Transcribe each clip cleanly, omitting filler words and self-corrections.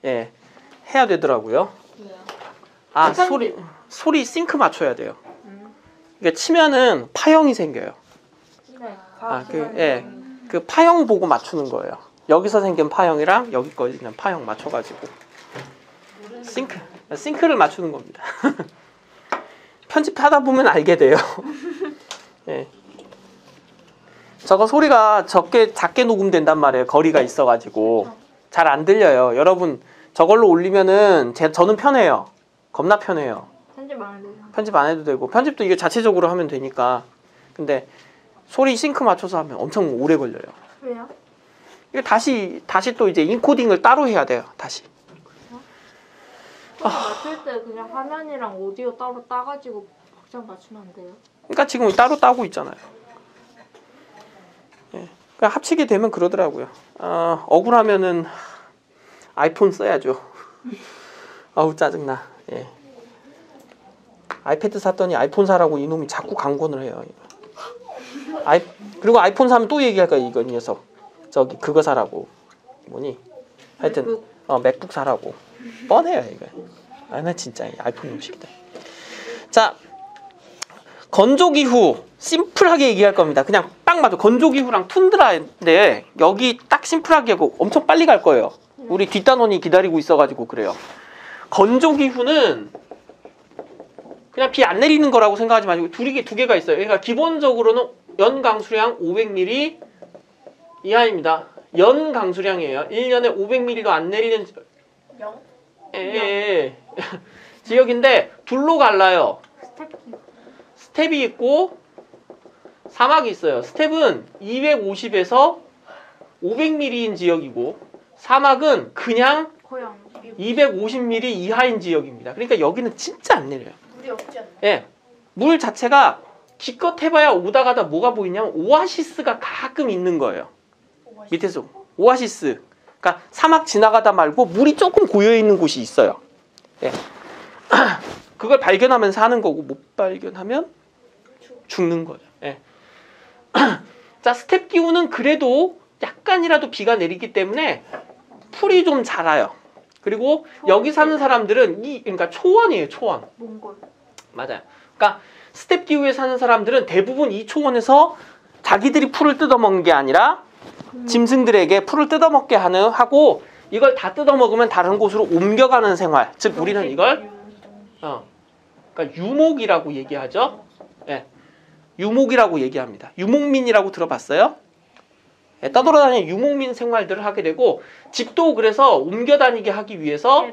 예, 해야 되더라고요. 왜요? 아, 소리 싱크 맞춰야 돼요. 그러니까 치면은 파형이 생겨요. 네. 예, 그 파형 보고 맞추는 거예요. 여기서 생긴 파형이랑 여기 거 그냥 파형 맞춰가지고 싱크를 맞추는 겁니다. 편집하다 보면 알게 돼요. 예. 저거 소리가 작게 녹음된단 말이에요. 거리가 있어가지고 잘 안 들려요. 여러분 저걸로 올리면은 저는 편해요. 겁나 편해요. 편집 안 해도 돼요. 편집 안 해도 되고 편집도 이게 자체적으로 하면 되니까. 근데 소리 싱크 맞춰서 하면 엄청 오래 걸려요. 왜요? 이게 다시 또 이제 인코딩을 따로 해야 돼요. 다시. 맞출 때 그냥 화면이랑 오디오 따로 따가지고 박자 맞추면 안 돼요? 그러니까 지금 따로 따고 있잖아요. 예. 그러니까 합치게 되면 그러더라고요. 억울하면은 아이폰 써야죠. 아우 짜증나. 예. 아이패드 샀더니 아이폰 사라고 이놈이 자꾸 강권을 해요. 그리고 아이폰 사면 또 얘기할 거야 이거 녀석. 저기 그거 사라고. 뭐니? 하여튼 맥북 사라고. 뻔해요 이거. 나 진짜 아이폰 음식이다. 자, 건조기 후 심플하게 얘기할 겁니다. 그냥 딱 맞아. 건조기 후랑 툰드라인데 여기 딱 심플하게 하고 엄청 빨리 갈 거예요. 우리 뒷단원이 기다리고 있어가지고 그래요. 건조기 후는 그냥 비 안 내리는 거라고 생각하지 마시고 두 개가 있어요. 그러니까 기본적으로는 연 강수량 500ml 이하입니다. 연 강수량이에요. 1년에 500ml도 안 내리는 지역인데 둘로 갈라요. 스텝이 있고 사막이 있어요. 스텝은 250에서 500ml인 지역이고 사막은 그냥 250ml 이하인 지역입니다. 그러니까 여기는 진짜 안 내려요. 물이 없지 않나요? 예, 물 자체가 기껏 해봐야 오다 가다 뭐가 보이냐면 오아시스가 가끔 있는 거예요. 밑에서 오아시스. 그러니까 사막 지나가다 말고 물이 조금 고여있는 곳이 있어요. 예. 그걸 발견하면서 하는 거고 못 발견하면 죽는 거예요. 예. 자, 스텝 기후는 그래도 약간이라도 비가 내리기 때문에 풀이 좀 자라요. 그리고 여기 사는 사람들은 그러니까 초원이에요, 초원. 몽골. 맞아요. 그러니까 스텝 기후에 사는 사람들은 대부분 이 초원에서 자기들이 풀을 뜯어먹는 게 아니라 짐승들에게 풀을 뜯어먹게 하고 이걸 다 뜯어먹으면 다른 곳으로 옮겨가는 생활. 즉 우리는 이걸 그러니까 유목이라고 얘기하죠. 예, 유목이라고 얘기합니다. 유목민이라고 들어봤어요? 예, 떠돌아다니는 유목민 생활들을 하게 되고 집도 그래서 옮겨 다니게 하기 위해서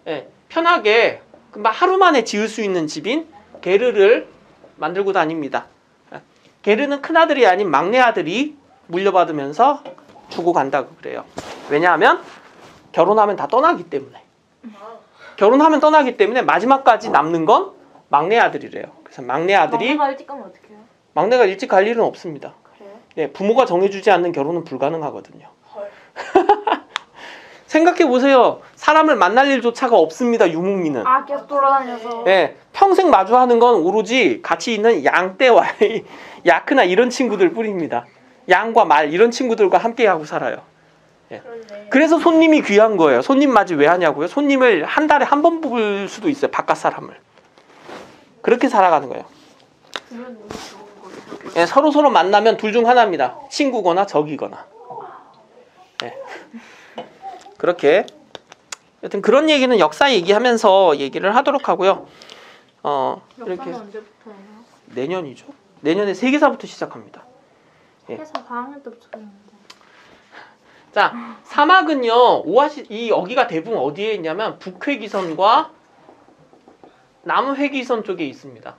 예, 편하게 하루 만에 지을 수 있는 집인 게르를 만들고 다닙니다. 예, 게르는 큰아들이 아닌 막내아들이 물려받으면서 주고 간다고 그래요. 왜냐하면 결혼하면 다 떠나기 때문에. 결혼하면 떠나기 때문에 마지막까지 남는 건 막내 아들이래요. 그래서 막내 아들이 막내가 일찍 가면 어떡해요? 막내가 일찍 갈 일은 없습니다. 그래요? 네, 부모가 정해주지 않는 결혼은 불가능하거든요. 생각해 보세요. 사람을 만날 일조차가 없습니다. 유목민은. 계속 돌아다녀서. 네, 평생 마주하는 건 오로지 같이 있는 양떼와 야크나 이런 친구들 뿐입니다. 양과 말 이런 친구들과 함께하고 살아요. 예. 그래서 손님이 귀한 거예요. 손님 맞이 왜 하냐고요? 손님을 한 달에 한 번 뽑을 수도 있어요. 바깥 사람을. 그렇게 살아가는 거예요. 예, 서로 만나면 둘 중 하나입니다. 친구거나 적이거나. 예. 그렇게 여튼 그런 얘기는 역사 얘기하면서 얘기를 하도록 하고요. 이렇게 역사는 언제부터예요? 내년이죠. 내년에 세계사부터 시작합니다. 예. 해서 4학년 때부터 했는데. 자, 사막은요, 여기가 대부분 어디에 있냐면 북회기선과 남회기선 쪽에 있습니다.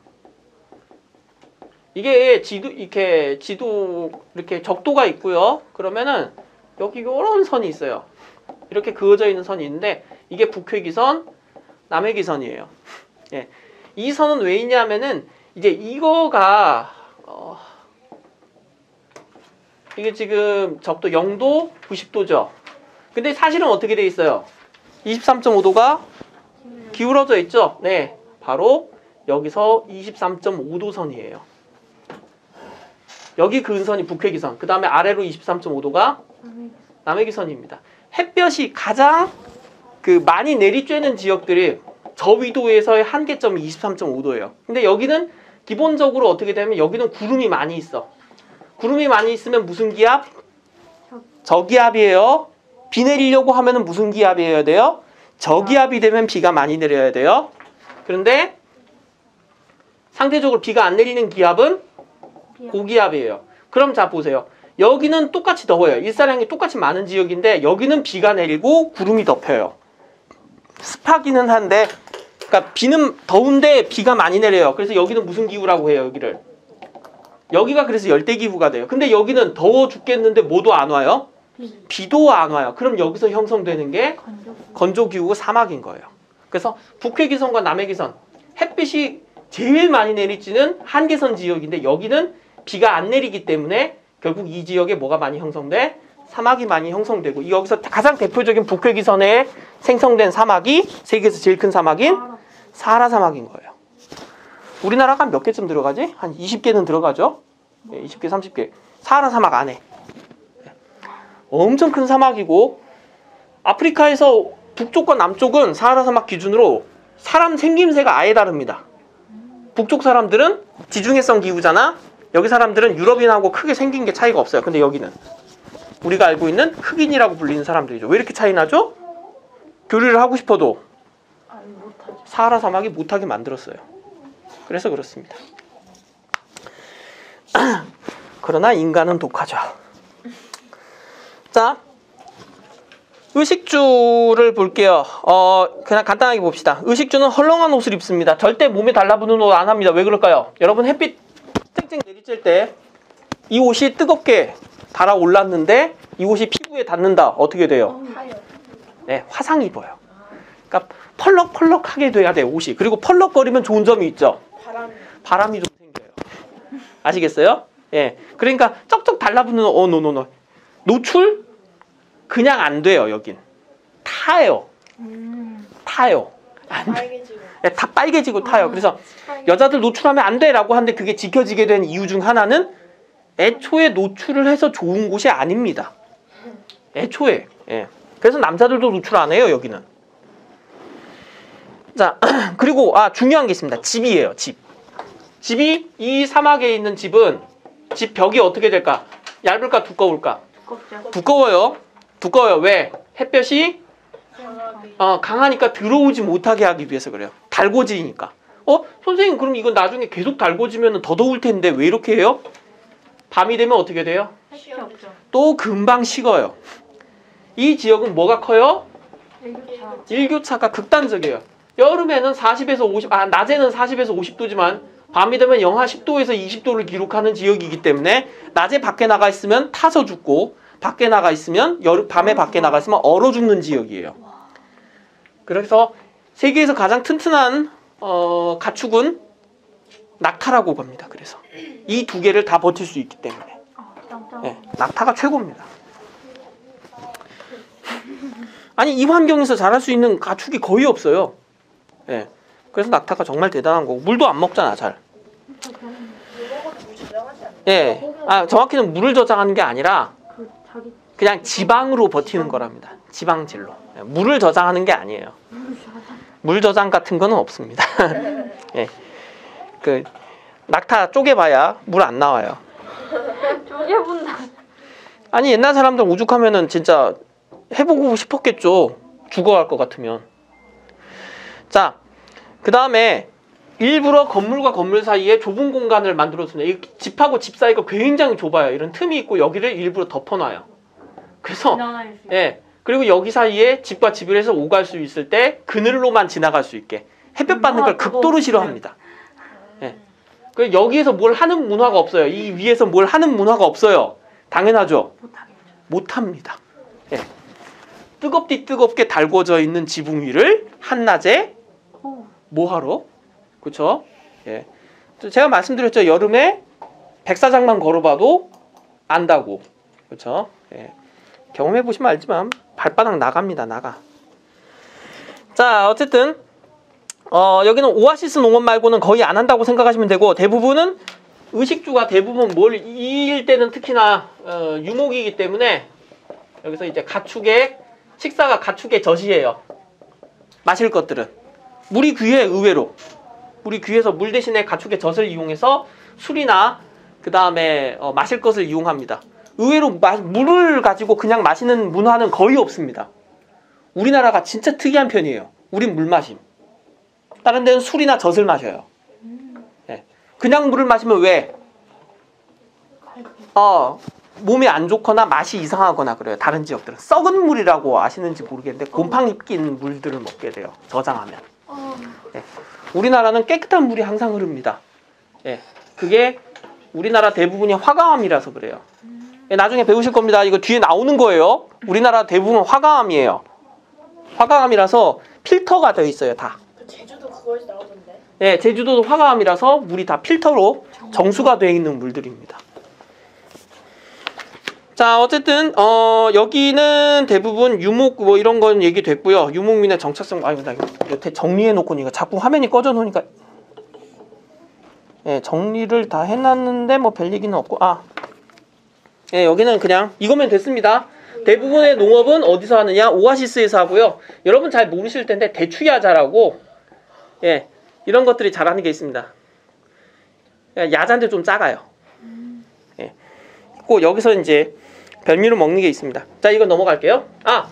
이게 지도 이렇게 적도가 있고요. 그러면은 여기 이런 선이 있어요. 이렇게 그어져 있는 선이 있는데 이게 북회기선, 남회기선이에요. 예. 이 선은 왜 있냐면은 이제 이거가 이게 지금 적도 0도, 90도죠. 근데 사실은 어떻게 돼 있어요? 23.5도가 기울어져 있죠? 네. 바로 여기서 23.5도 선이에요. 여기 근선이 북회기선. 그 다음에 아래로 23.5도가 남해기선입니다. 햇볕이 가장 그 많이 내리쬐는 지역들이 저위도에서의 한계점이 23.5도예요. 근데 여기는 기본적으로 어떻게 되면 여기는 구름이 많이 있어. 구름이 많이 있으면 무슨 기압? 저기압이에요. 비 내리려고 하면은 무슨 기압이어야 돼요? 저기압이 되면 비가 많이 내려야 돼요. 그런데 상대적으로 비가 안 내리는 기압은 고기압이에요. 그럼 자 보세요. 여기는 똑같이 더워요. 일사량이 똑같이 많은 지역인데 여기는 비가 내리고 구름이 덮여요. 습하기는 한데 그러니까 비는 더운데 비가 많이 내려요. 그래서 여기는 무슨 기후라고 해요, 여기를? 여기가 그래서 열대기후가 돼요. 근데 여기는 더워 죽겠는데 뭐도 안 와요? 비도 안 와요. 그럼 여기서 형성되는 게 건조기후고 사막인 거예요. 그래서 북회기선과 남해기선, 햇빛이 제일 많이 내리쬐는 한계선 지역인데 여기는 비가 안 내리기 때문에 결국 이 지역에 뭐가 많이 형성돼? 사막이 많이 형성되고 여기서 가장 대표적인 북회기선에 생성된 사막이 세계에서 제일 큰 사막인 사하라 사막인 거예요. 우리나라가 한 몇 개쯤 들어가지? 한 20개는 들어가죠? 20개, 30개. 사하라 사막 안에. 엄청 큰 사막이고 아프리카에서 북쪽과 남쪽은 사하라 사막 기준으로 사람 생김새가 아예 다릅니다. 북쪽 사람들은 지중해성 기후잖아. 여기 사람들은 유럽인하고 크게 생긴 게 차이가 없어요. 근데 여기는 우리가 알고 있는 흑인이라고 불리는 사람들이죠. 왜 이렇게 차이 나죠? 교류를 하고 싶어도 사하라 사막이 못하게 만들었어요. 그래서 그렇습니다. 그러나 인간은 독하죠. 자, 의식주를 볼게요. 그냥 간단하게 봅시다. 의식주는 헐렁한 옷을 입습니다. 절대 몸에 달라붙는 옷 안 합니다. 왜 그럴까요? 여러분 햇빛 쨍쨍 내리쬐 때 이 옷이 뜨겁게 달아올랐는데 이 옷이 피부에 닿는다. 어떻게 돼요? 네, 화상 입어요. 그러니까 펄럭펄럭하게 돼야 돼요, 옷이. 그리고 펄럭거리면 좋은 점이 있죠. 바람이 좀 생겨요. 아시겠어요? 예. 그러니까 쩍쩍 달라붙는 노노노. 노출? 그냥 안 돼요, 여긴. 타요. 타요. 빨개지고. 예, 다 빨개지고 타요. 그래서 여자들 노출하면 안 돼라고 하는데 그게 지켜지게 된 이유 중 하나는 애초에 노출을 해서 좋은 곳이 아닙니다. 애초에. 예. 그래서 남자들도 노출 안 해요, 여기는. 자, 그리고 중요한 게 있습니다. 집이에요, 집. 집이 이 사막에 있는 집은 집 벽이 어떻게 될까? 얇을까 두꺼울까? 두꺼워요. 두꺼워요. 왜? 햇볕이 강하니까 들어오지 못하게 하기 위해서 그래요. 달궈지니까. 선생님 그럼 이건 나중에 계속 달궈지면 더 더울 텐데 왜 이렇게 해요? 밤이 되면 어떻게 돼요? 또 금방 식어요. 이 지역은 뭐가 커요? 일교차가 극단적이에요. 여름에는 40에서 50, 낮에는 40에서 50도지만 밤이 되면 영하 10도에서 20도를 기록하는 지역이기 때문에 낮에 밖에 나가 있으면 타서 죽고 밖에 나가 있으면 밤에 밖에 나가 있으면 얼어 죽는 지역이에요. 그래서 세계에서 가장 튼튼한 가축은 낙타라고 합니다. 그래서 이 두 개를 다 버틸 수 있기 때문에 네, 낙타가 최고입니다. 아니 이 환경에서 자랄 수 있는 가축이 거의 없어요. 네, 그래서 낙타가 정말 대단한 거고 물도 안 먹잖아 잘. 예, 정확히는 물을 저장하는 게 아니라 그냥 지방으로 버티는 거랍니다. 지방질로. 물을 저장하는 게 아니에요. 물 저장 같은 거는 없습니다. 예, 그 낙타 쪼개봐야 물 안 나와요. 쪼개본다. 아니 옛날 사람들 오죽하면은 진짜 해보고 싶었겠죠. 죽어갈 것 같으면. 자, 그 다음에 일부러 건물과 건물 사이에 좁은 공간을 만들어주네요. 이 집하고 집 사이가 굉장히 좁아요. 이런 틈이 있고 여기를 일부러 덮어놔요. 그래서 예, 그리고 여기 사이에 집과 집을 해서 오갈 수 있을 때 그늘로만 지나갈 수 있게 햇볕 받는 걸 극도로 싫어합니다. 예. 그 여기에서 뭘 하는 문화가 없어요. 이 위에서 뭘 하는 문화가 없어요. 당연하죠. 못합니다. 예. 뜨겁게 달궈져 있는 지붕 위를 한낮에 뭐하러? 그렇죠? 예. 제가 말씀드렸죠. 여름에 백사장만 걸어봐도 안다고. 그렇죠? 예. 경험해 보시면 알지만 발바닥 나갑니다. 나가. 자, 어쨌든 여기는 오아시스 농업 말고는 거의 안 한다고 생각하시면 되고 대부분은 의식주가 대부분 이 일대는 특히나 유목이기 때문에 여기서 이제 식사가 가축의 젖이에요. 마실 것들은 물이 귀해. 의외로 물이 귀해서 물 대신에 가축의 젖을 이용해서 술이나 그 다음에 마실 것을 이용합니다. 의외로 물을 가지고 그냥 마시는 문화는 거의 없습니다. 우리나라가 진짜 특이한 편이에요. 우린 물 마심. 다른 데는 술이나 젖을 마셔요. 네. 그냥 물을 마시면 왜? 몸이 안 좋거나 맛이 이상하거나 그래요. 다른 지역들은 썩은 물이라고 아시는지 모르겠는데 곰팡이 낀 물들을 먹게 돼요. 저장하면. 네. 우리나라는 깨끗한 물이 항상 흐릅니다. 네. 그게 우리나라 대부분이 화강암이라서 그래요. 네, 나중에 배우실 겁니다. 이거 뒤에 나오는 거예요. 우리나라 대부분 화강암이에요. 화강암이라서 필터가 되어 있어요. 다. 제주도 그거에서 나오던데. 네, 제주도도 화강암이라서 물이 다 필터로 정수가 되어 있는 물들입니다. 자, 어쨌든 여기는 대부분 유목 뭐 이런 건 얘기됐고요. 유목민의 정착성. 아이고, 나 이거 여태 정리해 놓고 이거 자꾸 화면이 꺼져 놓으니까. 예, 정리를 다 해놨는데 뭐 별 얘기는 없고. 예, 여기는 그냥 이거면 됐습니다. 대부분의 농업은 어디서 하느냐? 오아시스에서 하고요. 여러분 잘 모르실 텐데 대추야자라고, 예, 이런 것들이 잘하는 게 있습니다. 예, 야자인데 좀 작아요. 예, 꼭 여기서 이제 별미로 먹는 게 있습니다. 자, 이거 넘어갈게요.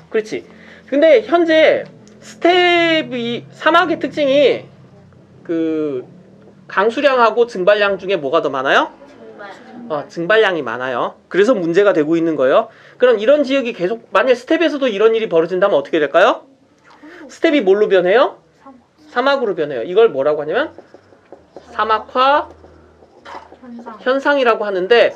그렇지. 근데 현재 스텝이 사막의 특징이 그 강수량하고 증발량 중에 뭐가 더 많아요? 증발량이 많아요. 그래서 문제가 되고 있는 거예요. 그럼 이런 지역이 계속 만약 스텝에서도 이런 일이 벌어진다면 어떻게 될까요? 스텝이 뭘로 변해요? 사막으로 변해요. 이걸 뭐라고 하냐면 사막화 현상이라고 하는데,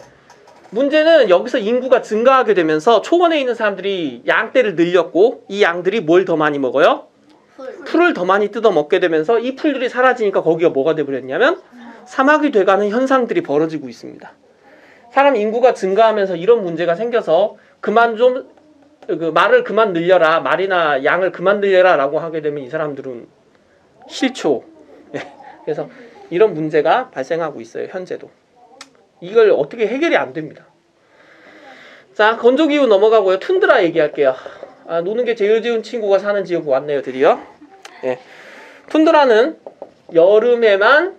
문제는 여기서 인구가 증가하게 되면서 초원에 있는 사람들이 양떼를 늘렸고, 이 양들이 뭘 더 많이 먹어요? 풀을 더 많이 뜯어 먹게 되면서 이 풀들이 사라지니까 거기가 뭐가 돼버렸냐면 사막이 돼가는 현상들이 벌어지고 있습니다. 사람 인구가 증가하면서 이런 문제가 생겨서 말을 그만 늘려라, 말이나 양을 그만 늘려라 라고 하게 되면 이 사람들은 싫죠. 그래서 이런 문제가 발생하고 있어요. 현재도. 이걸 어떻게 해결이 안 됩니다. 자, 건조기후 넘어가고요. 툰드라 얘기할게요. 노는 게 제일 지은 친구가 사는 지역 왔네요. 드디어. 예. 툰드라는 여름에만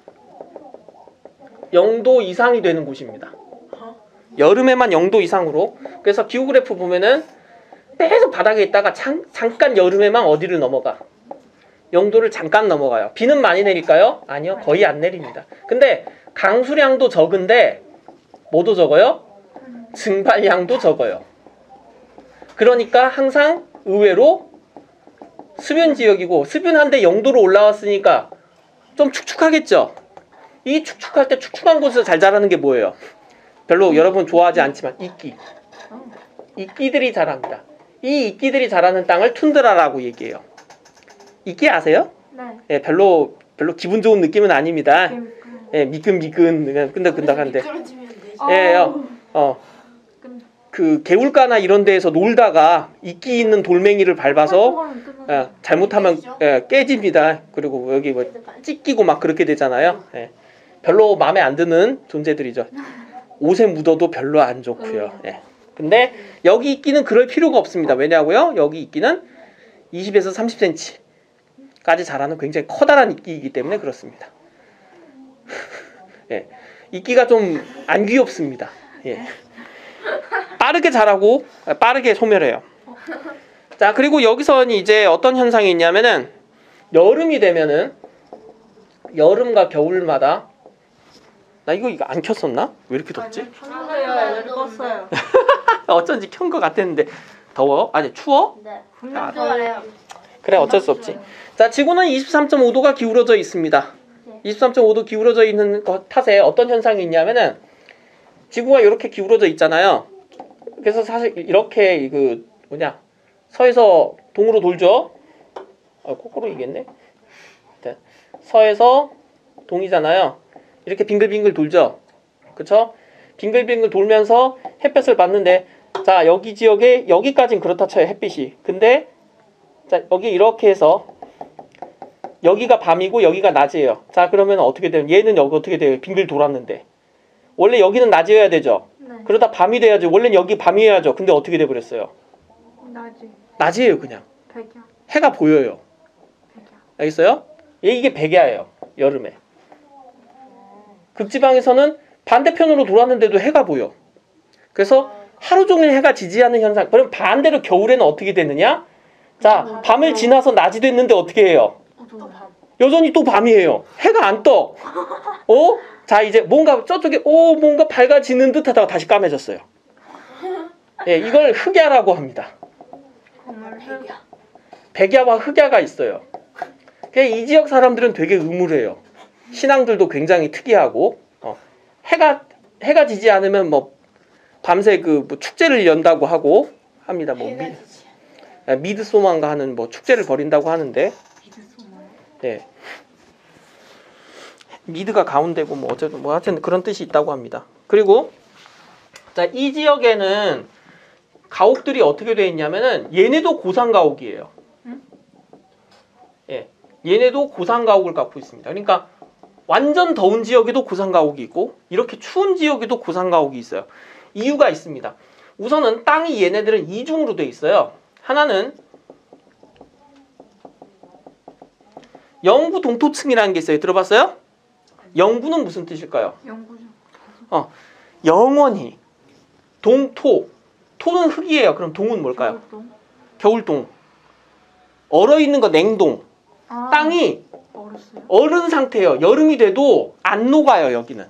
0도 이상이 되는 곳입니다. 여름에만 0도 이상으로. 그래서 기후그래프 보면은 계속 바닥에 있다가 잠깐 여름에만 어디를 넘어가? 0도를 잠깐 넘어가요. 비는 많이 내릴까요? 아니요. 거의 안 내립니다. 근데 강수량도 적은데 뭐도 적어요? 증발량도 적어요. 그러니까 항상 의외로 수변 지역이고, 수변한데 0도로 올라왔으니까 좀 축축하겠죠? 이 축축할 때 축축한 곳에서 잘 자라는 게 뭐예요? 별로 여러분 좋아하지 않지만 이끼. 이끼들이 자랍니다. 이 이끼들이 자라는 땅을 툰드라라고 얘기해요. 이끼 아세요? 네. 예, 별로 기분 좋은 느낌은 아닙니다. 예, 미끈미끈 끈덕끈덕한데. 예, 그 개울가나 이런 데에서 놀다가 이끼 있는 돌멩이를 밟아서 잘못하면 깨집니다. 그리고 여기 뭐 찢기고 막 그렇게 되잖아요. 예. 별로 마음에 안 드는 존재들이죠. 옷에 묻어도 별로 안 좋고요. 예. 근데 여기 이끼는 그럴 필요가 없습니다. 왜냐고요? 여기 이끼는 20에서 30cm까지 자라는 굉장히 커다란 이끼이기 때문에 그렇습니다. 예. 이끼가 좀 안 귀엽습니다. 예. 빠르게 자라고 빠르게 소멸해요. 자, 그리고 여기서는 이제 어떤 현상이 있냐면은 여름이 되면은 여름과 겨울마다 나 이거 안 켰었나? 왜 이렇게 덥지? 껐어요. 어쩐지 켠 것 같았는데 더워? 아니 추워? 네. 그래, 어쩔 수 없지. 자, 지구는 23.5도가 기울어져 있습니다. 23.5도 기울어져 있는 것 탓에 어떤 현상이 있냐면은 지구가 이렇게 기울어져 있잖아요. 그래서 사실 이렇게 서에서 동으로 돌죠. 거꾸로 이겠네. 서에서 동이잖아요. 이렇게 빙글빙글 돌죠. 그쵸? 빙글빙글 돌면서 햇볕을 받는데, 자, 여기 지역에 여기까지는 그렇다 쳐요. 햇빛이. 근데 자, 여기 이렇게 해서 여기가 밤이고 여기가 낮이에요. 자, 그러면 어떻게 돼요? 얘는 여기 어떻게 돼요? 빙글 돌았는데 원래 여기는 낮이어야 되죠. 네. 그러다 밤이 돼야죠. 원래는 여기 밤이어야죠. 근데 어떻게 돼버렸어요? 낮이에요. 그냥 백야. 해가 보여요. 알겠어요? 이게 백야예요. 여름에. 극지방에서는 반대편으로 돌았는데도 해가 보여. 그래서 하루 종일 해가 지지 않는 현상. 그럼 반대로 겨울에는 어떻게 되느냐? 자, 밤을 지나서 낮이 됐는데 어떻게 해요? 여전히 또 밤이에요. 해가 안 떠. 자, 이제 뭔가 저쪽에 뭔가 밝아지는 듯 하다가 다시 까매졌어요. 예, 이걸 흑야라고 합니다. 백야와 흑야가 있어요. 이 지역 사람들은 되게 음울해요. 신앙들도 굉장히 특이하고 해가 지지 않으면 뭐 밤새 뭐 축제를 연다고 하고 합니다. 뭐 미드소만가 하는 뭐 축제를 벌인다고 하는데, 네. 미드가 가운데고 뭐 어쨌든 뭐 하여튼 그런 뜻이 있다고 합니다. 그리고 자, 이 지역에는 가옥들이 어떻게 되어 있냐면은 얘네도 고산가옥이에요. 예, 얘네도 고산가옥을 갖고 있습니다. 그러니까 완전 더운 지역에도 고산가옥이 있고 이렇게 추운 지역에도 고산가옥이 있어요. 이유가 있습니다. 우선은 땅이 얘네들은 이중으로 되어 있어요. 하나는 영구 동토층이라는 게 있어요. 들어봤어요? 영구는 무슨 뜻일까요? 영구죠. 영원히. 동토. 토는 흙이에요. 그럼 동은 뭘까요? 겨울동. 얼어있는 거 냉동. 땅이 얼은 상태예요. 여름이 돼도 안 녹아요. 여기는.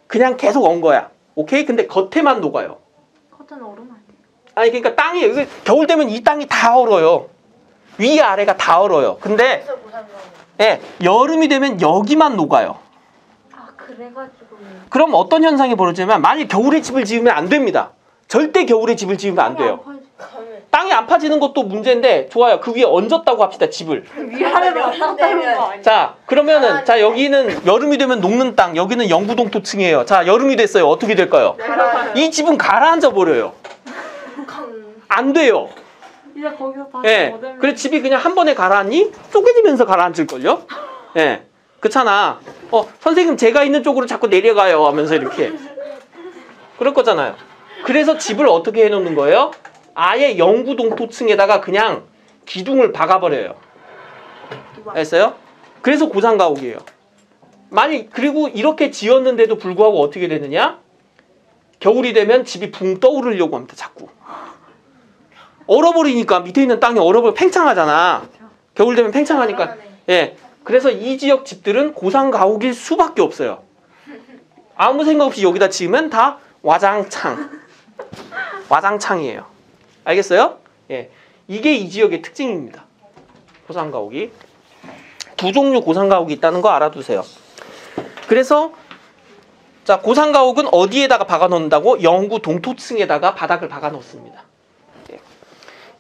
그냥 계속 언 거야. 오케이? 근데 겉에만 녹아요. 겉은 얼음 아니에요? 아니 그러니까 땅이 겨울 되면 이 땅이 다 얼어요. 위 아래가 다 얼어요. 근데 예, 여름이 되면 여기만 녹아요. 그래가지고. 그럼 어떤 현상이 벌어지냐면 만약 겨울에 집을 지으면 안 됩니다. 절대 겨울에 집을 지으면 안 돼요. 땅이 안 파지는 것도 문제인데 좋아요. 그 위에 얹었다고 합시다. 집을. 위아래로 왔다 갔다 하는 거 아니야? 자, 그러면은 자 여기는 여름이 되면 녹는 땅, 여기는 영구동토층이에요. 자, 여름이 됐어요. 어떻게 될까요? 이 집은 가라앉아 버려요. 안 돼요. 이제 거기서 다시 예. 그래 집이 그냥 한 번에 가라앉니? 쪼개지면서 가라앉을걸요? 예. 그렇잖아. 선생님 제가 있는 쪽으로 자꾸 내려가요 하면서 이렇게. 그럴 거잖아요. 그래서 집을 어떻게 해놓는 거예요? 아예 영구동토층에다가 그냥 기둥을 박아버려요. 알았어요? 그래서 고산가옥이에요. 그리고 이렇게 지었는데도 불구하고 어떻게 되느냐? 겨울이 되면 집이 붕 떠오르려고 합니다. 자꾸. 얼어버리니까 밑에 있는 땅이 팽창하잖아. 겨울 되면 팽창하니까. 예. 그래서 이 지역 집들은 고산가옥일 수밖에 없어요. 아무 생각 없이 여기다 지으면 다 와장창이에요. 알겠어요? 예. 이게 이 지역의 특징입니다. 고산가옥이. 두 종류 고산가옥이 있다는 거 알아두세요. 그래서 자, 고산가옥은 어디에다가 박아 놓는다고? 영구 동토층에다가 바닥을 박아 놓습니다. 예.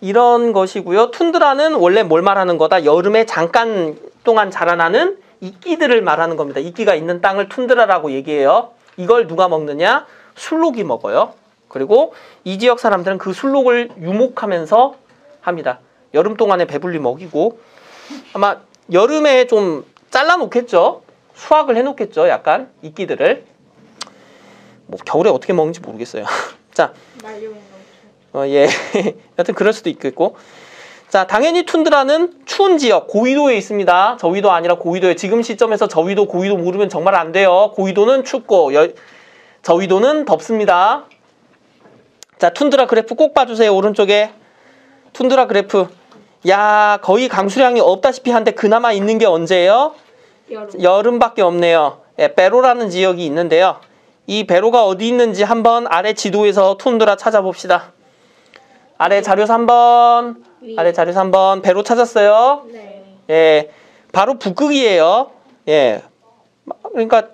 이런 것이고요. 툰드라는 원래 뭘 말하는 거다? 여름에 잠깐 동안 자라나는 이끼들을 말하는 겁니다. 이끼가 있는 땅을 툰드라라고 얘기해요. 이걸 누가 먹느냐? 술록이 먹어요. 그리고 이 지역 사람들은 그 술록을 유목하면서 합니다. 여름 동안에 배불리 먹이고 아마 여름에 좀 잘라놓겠죠. 수확을 해놓겠죠. 약간 이끼들을. 뭐 겨울에 어떻게 먹는지 모르겠어요. 자, 예, 여튼 그럴 수도 있겠고. 자, 당연히 툰드라는 추운 지역, 고위도에 있습니다. 저위도 아니라 고위도에. 지금 시점에서 저위도, 고위도 모르면 정말 안 돼요. 고위도는 춥고 저위도는 덥습니다. 자, 툰드라 그래프 꼭 봐주세요. 오른쪽에 툰드라 그래프. 야, 거의 강수량이 없다시피 한데 그나마 있는 게 언제예요? 여름밖에 없네요. 예, 베로라는 지역이 있는데요. 이 베로가 어디 있는지 한번 아래 지도에서 툰드라 찾아봅시다. 아래 자료 3번. 아래 자료 3번. 베로 찾았어요? 네. 예, 바로 북극이에요. 예, 그러니까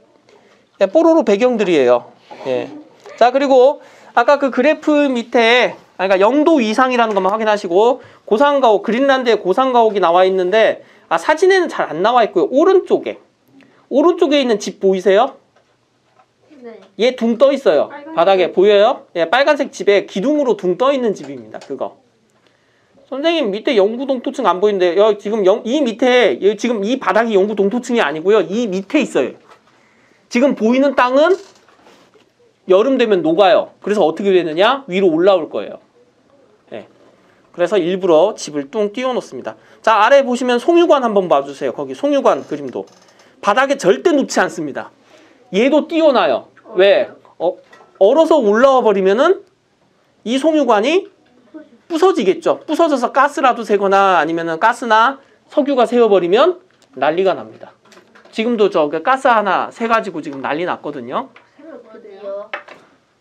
뽀로로 배경들이에요. 예. 자, 그리고 아까 그 그래프 밑에 그러니까 0도 이상이라는 것만 확인하시고 고산가옥, 그린란드에 고산가옥이 나와 있는데 사진에는 잘 안 나와 있고요. 오른쪽에 있는 집 보이세요? 네. 얘 둥 떠 있어요. 바닥에 보여요? 예, 빨간색 집에 기둥으로 둥 떠 있는 집입니다. 그거. 선생님 밑에 영구동토층 안 보이는데 지금 이 밑에 지금 이 바닥이 영구동토층이 아니고요. 이 밑에 있어요. 지금 보이는 땅은 여름 되면 녹아요. 그래서 어떻게 되느냐? 위로 올라올 거예요. 예. 그래서 일부러 집을 뚱 띄워놓습니다. 자, 아래 보시면 송유관 한번 봐주세요. 거기 송유관 그림도. 바닥에 절대 놓지 않습니다. 얘도 띄워놔요. 왜? 얼어서 올라와 버리면은 이 송유관이 부서지겠죠. 부서져서 가스라도 새거나 아니면은 가스나 석유가 새어버리면 난리가 납니다. 지금도 저 가스 하나 새가지고 지금 난리 났거든요.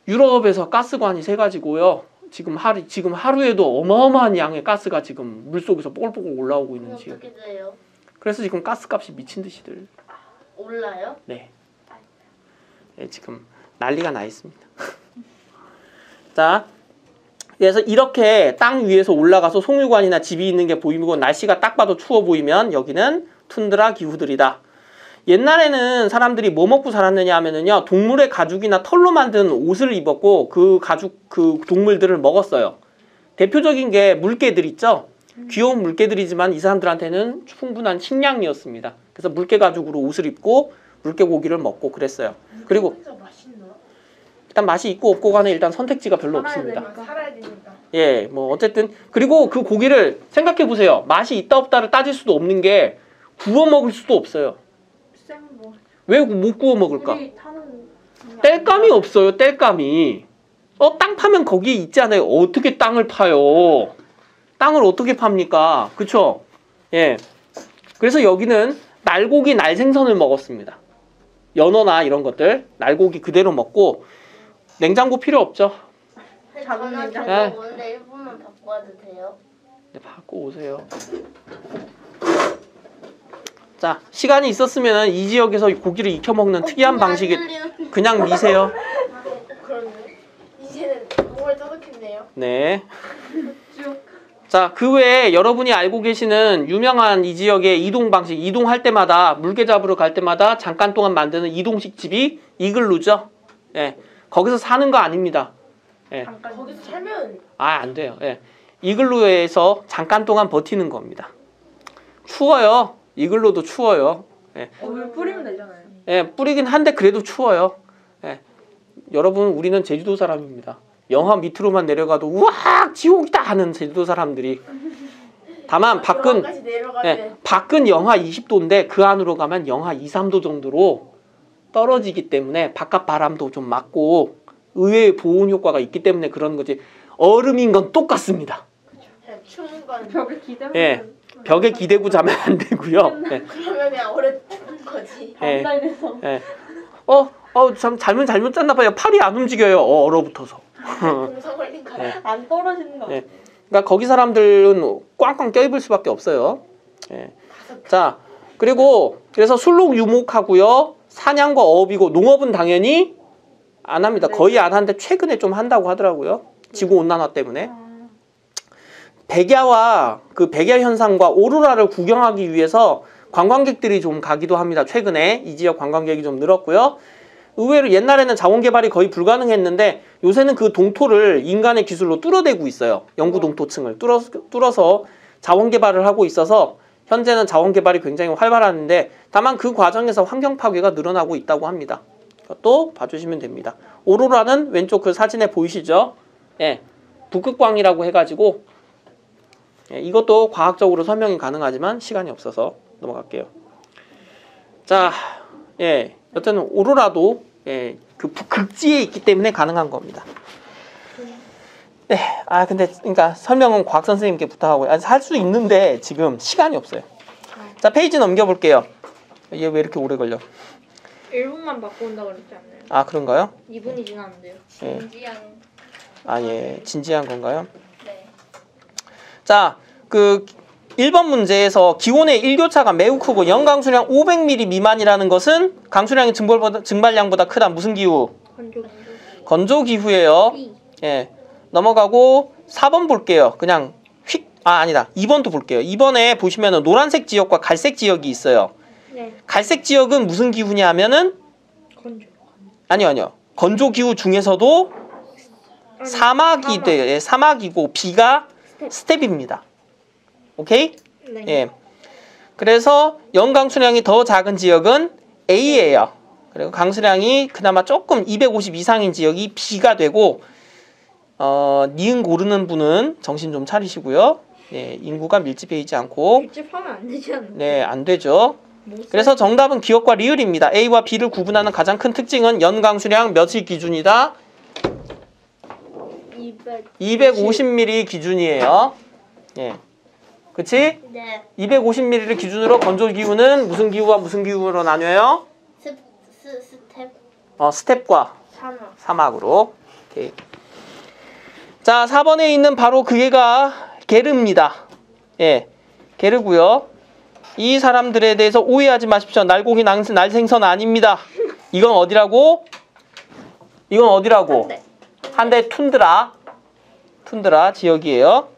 유럽에서 가스관이 새가지고요. 지금 하루에도 어마어마한 양의 가스가 지금 물속에서 뽀글뽀글 올라오고 있는 지금. 어떻게 돼요? 그래서 지금 가스값이 미친 듯이들. 올라요? 네. 네, 지금 난리가 나 있습니다. 자, 그래서 이렇게 땅 위에서 올라가서 송유관이나 집이 있는 게 보이고 날씨가 딱 봐도 추워 보이면 여기는 툰드라 기후들이다. 옛날에는 사람들이 뭐 먹고 살았느냐 하면은요, 동물의 가죽이나 털로 만든 옷을 입었고 그 가죽, 그 동물들을 먹었어요. 대표적인 게 물개들 있죠? 귀여운 물개들이지만 이 사람들한테는 충분한 식량이었습니다. 그래서 물개 가죽으로 옷을 입고 물개 고기를 먹고 그랬어요. 그리고 일단 맛이 있고 없고 간에 일단 선택지가 별로 없습니다. 살아야 되니까. 예, 뭐 어쨌든 그리고 그 고기를 생각해 보세요. 맛이 있다 없다를 따질 수도 없는 게 구워 먹을 수도 없어요. 생거. 왜 못 구워 먹을까? 우리 타는 땔감이 없어요. 땔감이. 땅 파면 거기에 있지 않아요. 어떻게 땅을 파요? 땅을 어떻게 팝니까? 그쵸? 예. 그래서 여기는 날고기, 날생선을 먹었습니다. 연어나 이런 것들 날고기 그대로 먹고 냉장고 필요 없죠. 전화 냉장고. 전화 오는데 1분만 바꿔 와도 돼요? 네, 바꿔 오세요. 자, 시간이 있었으면 이 지역에서 고기를 익혀 먹는 특이한 방식이 그냥 미세요. 그러네. 이제는 목을 떠덕했네요. 네. 자, 그 외에 여러분이 알고 계시는 유명한 이 지역의 이동 방식, 이동할 때마다 물개 잡으러 갈 때마다 잠깐 동안 만드는 이동식 집이 이글루죠. 예. 거기서 사는 거 아닙니다. 예. 거기서 살면 안 돼요. 예. 이글루에서 잠깐 동안 버티는 겁니다. 추워요. 이글루도 추워요. 예. 물 뿌리면 되잖아요. 예, 뿌리긴 한데 그래도 추워요. 예. 여러분, 우리는 제주도 사람입니다. 영하 밑으로만 내려가도 우악 지옥이다 하는 제주도 사람들이. 다만 밖은 밖은 영하 20도인데 그 안으로 가면 영하 2, 3도 정도로 떨어지기 때문에 바깥 바람도 좀 맞고 의외의 보온 효과가 있기 때문에 그런 거지. 얼음인 건 똑같습니다. 추운 건 벽에 기대면. 예. 벽에 기대고 자면 안 되고요. 예. 그러면 그냥 오래 추운 거지. 예. 반달돼서. 예. 참 잘못 짰나 봐요. 팔이 안 움직여요. 얼어붙어서. 동상 걸린 거. 예. 안 떨어지는 거. 예. 그러니까 거기 사람들은 꽝꽝 껴입을 수밖에 없어요. 예. 자, 그리고 그래서 술록 유목하고요. 사냥과 어업이고 농업은 당연히 안 합니다. 거의 안 하는데 최근에 좀 한다고 하더라고요. 지구 온난화 때문에. 백야와 그 백야 현상과 오로라를 구경하기 위해서 관광객들이 좀 가기도 합니다. 최근에 이 지역 관광객이 좀 늘었고요. 의외로 옛날에는 자원 개발이 거의 불가능했는데 요새는 그 동토를 인간의 기술로 뚫어대고 있어요. 영구 동토층을 뚫어서 자원 개발을 하고 있어서 현재는 자원 개발이 굉장히 활발한데 다만 그 과정에서 환경 파괴가 늘어나고 있다고 합니다. 또 봐주시면 됩니다. 오로라는 왼쪽 그 사진에 보이시죠? 예, 북극광이라고 해가지고 예, 이것도 과학적으로 설명이 가능하지만 시간이 없어서 넘어갈게요. 자, 예, 여튼 오로라도 예, 그 극지에 있기 때문에 가능한 겁니다. 네, 근데 그러니까 설명은 과학 선생님께 부탁하고 할 수 있는데 지금 시간이 없어요. 자, 페이지 넘겨볼게요. 얘 왜 이렇게 오래 걸려? 1분만 바꾼다고 그랬지 않나요? 그런가요? 2분이 지났는데요. 예. 진지한. 예, 진지한 건가요? 네. 자, 그 1번 문제에서 기온의 일교차가 매우 크고 연강수량 500mm 미만이라는 것은 강수량의 증발량보다 크다. 무슨 기후? 건조 기후예요. 예. 넘어가고 4번 볼게요. 그냥 아니다. 2번도 볼게요. 2번에 보시면은 노란색 지역과 갈색 지역이 있어요. 네. 갈색 지역은 무슨 기후냐 하면은 건조. 아니요. 건조 기후 중에서도 사막이고 B가 스텝입니다. 오케이? 네. 예. 그래서 연강수량이 더 작은 지역은 A예요. 그리고 강수량이 그나마 조금 250 이상인 지역이 B가 되고 니은 고르는 분은 정신 좀 차리시고요. 네, 인구가 밀집해 있지 않고. 밀집하면 안 되지 않나? 네, 안 되죠. 뭐 그래서 정답은 기억과 리을입니다. A와 B를 구분하는 가장 큰 특징은 연강수량 몇이 기준이다? 250ml 기준이에요. 예. 그치? 네. 250ml를 기준으로 건조기후는 무슨 기후와 무슨 기후로 나뉘어요? 스텝 스텝과 산업. 사막으로. 오케이. 자, 4번에 있는 바로 그 얘가 게르입니다. 예. 게르고요. 이 사람들에 대해서 오해하지 마십시오. 날고기 날생선 아닙니다. 이건 어디라고? 이건 어디라고? 한대 툰드라 지역이에요.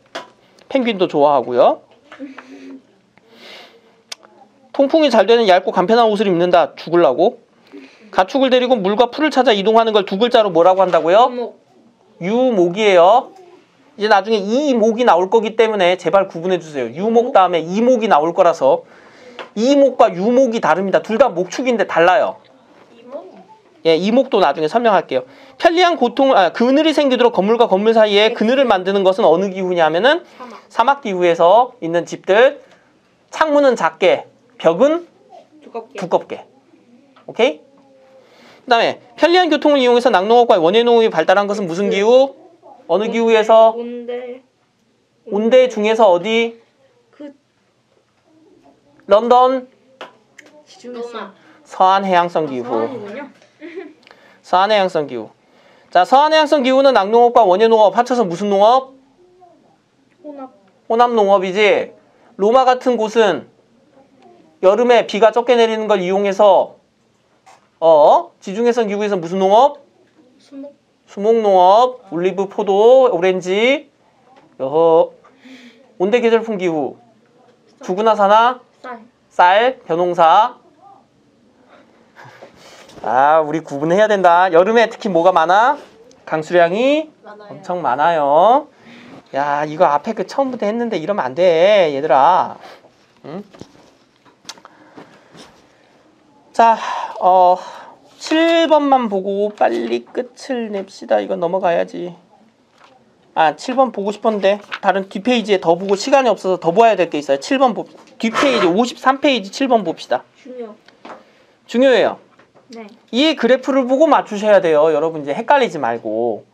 펭귄도 좋아하고요. 통풍이 잘 되는 얇고 간편한 옷을 입는다. 죽으려고. 가축을 데리고 물과 풀을 찾아 이동하는 걸 두 글자로 뭐라고 한다고요? 유목이에요. 이제 나중에 이목이 나올 거기 때문에 제발 구분해 주세요. 유목 다음에 이목이 나올 거라서. 이목과 유목이 다릅니다. 둘 다 목축인데 달라요. 예, 이목도 나중에 설명할게요. 편리한 그늘이 생기도록 건물과 건물 사이에 그늘을 만드는 것은 어느 기후냐면은 사막 기후에서 있는 집들. 창문은 작게, 벽은 두껍게. 오케이? 그 다음에 편리한 교통을 이용해서 낙농업과 원예농업이 발달한 것은 무슨 기후? 어느 기후에서? 온대 중에서 어디? 런던? 서한해양성 기후. 서한해양성 기후. 자, 서한해양성 기후는 낙농업과 원예농업 합쳐서 무슨 농업? 혼합농업이지. 로마 같은 곳은 여름에 비가 적게 내리는 걸 이용해서 지중해성 기후에서 무슨 농업? 수목농업, 올리브, 포도, 오렌지. 온대 계절풍 기후. 죽으나 사나? 쌀, 벼농사. 아, 우리 구분해야 된다. 여름에 특히 뭐가 많아? 강수량이 엄청 많아요. 야, 이거 앞에 그 처음부터 했는데 이러면 안 돼, 얘들아. 응? 자, 7번만 보고 빨리 끝을 냅시다. 이거 넘어가야지. 7번 보고 싶었는데 다른 뒷페이지에 더 보고 시간이 없어서 더 봐야 될 게 있어요. 7번 뒷페이지 53페이지 7번 봅시다. 중요해요. 네. 이 그래프를 보고 맞추셔야 돼요. 여러분 이제 헷갈리지 말고.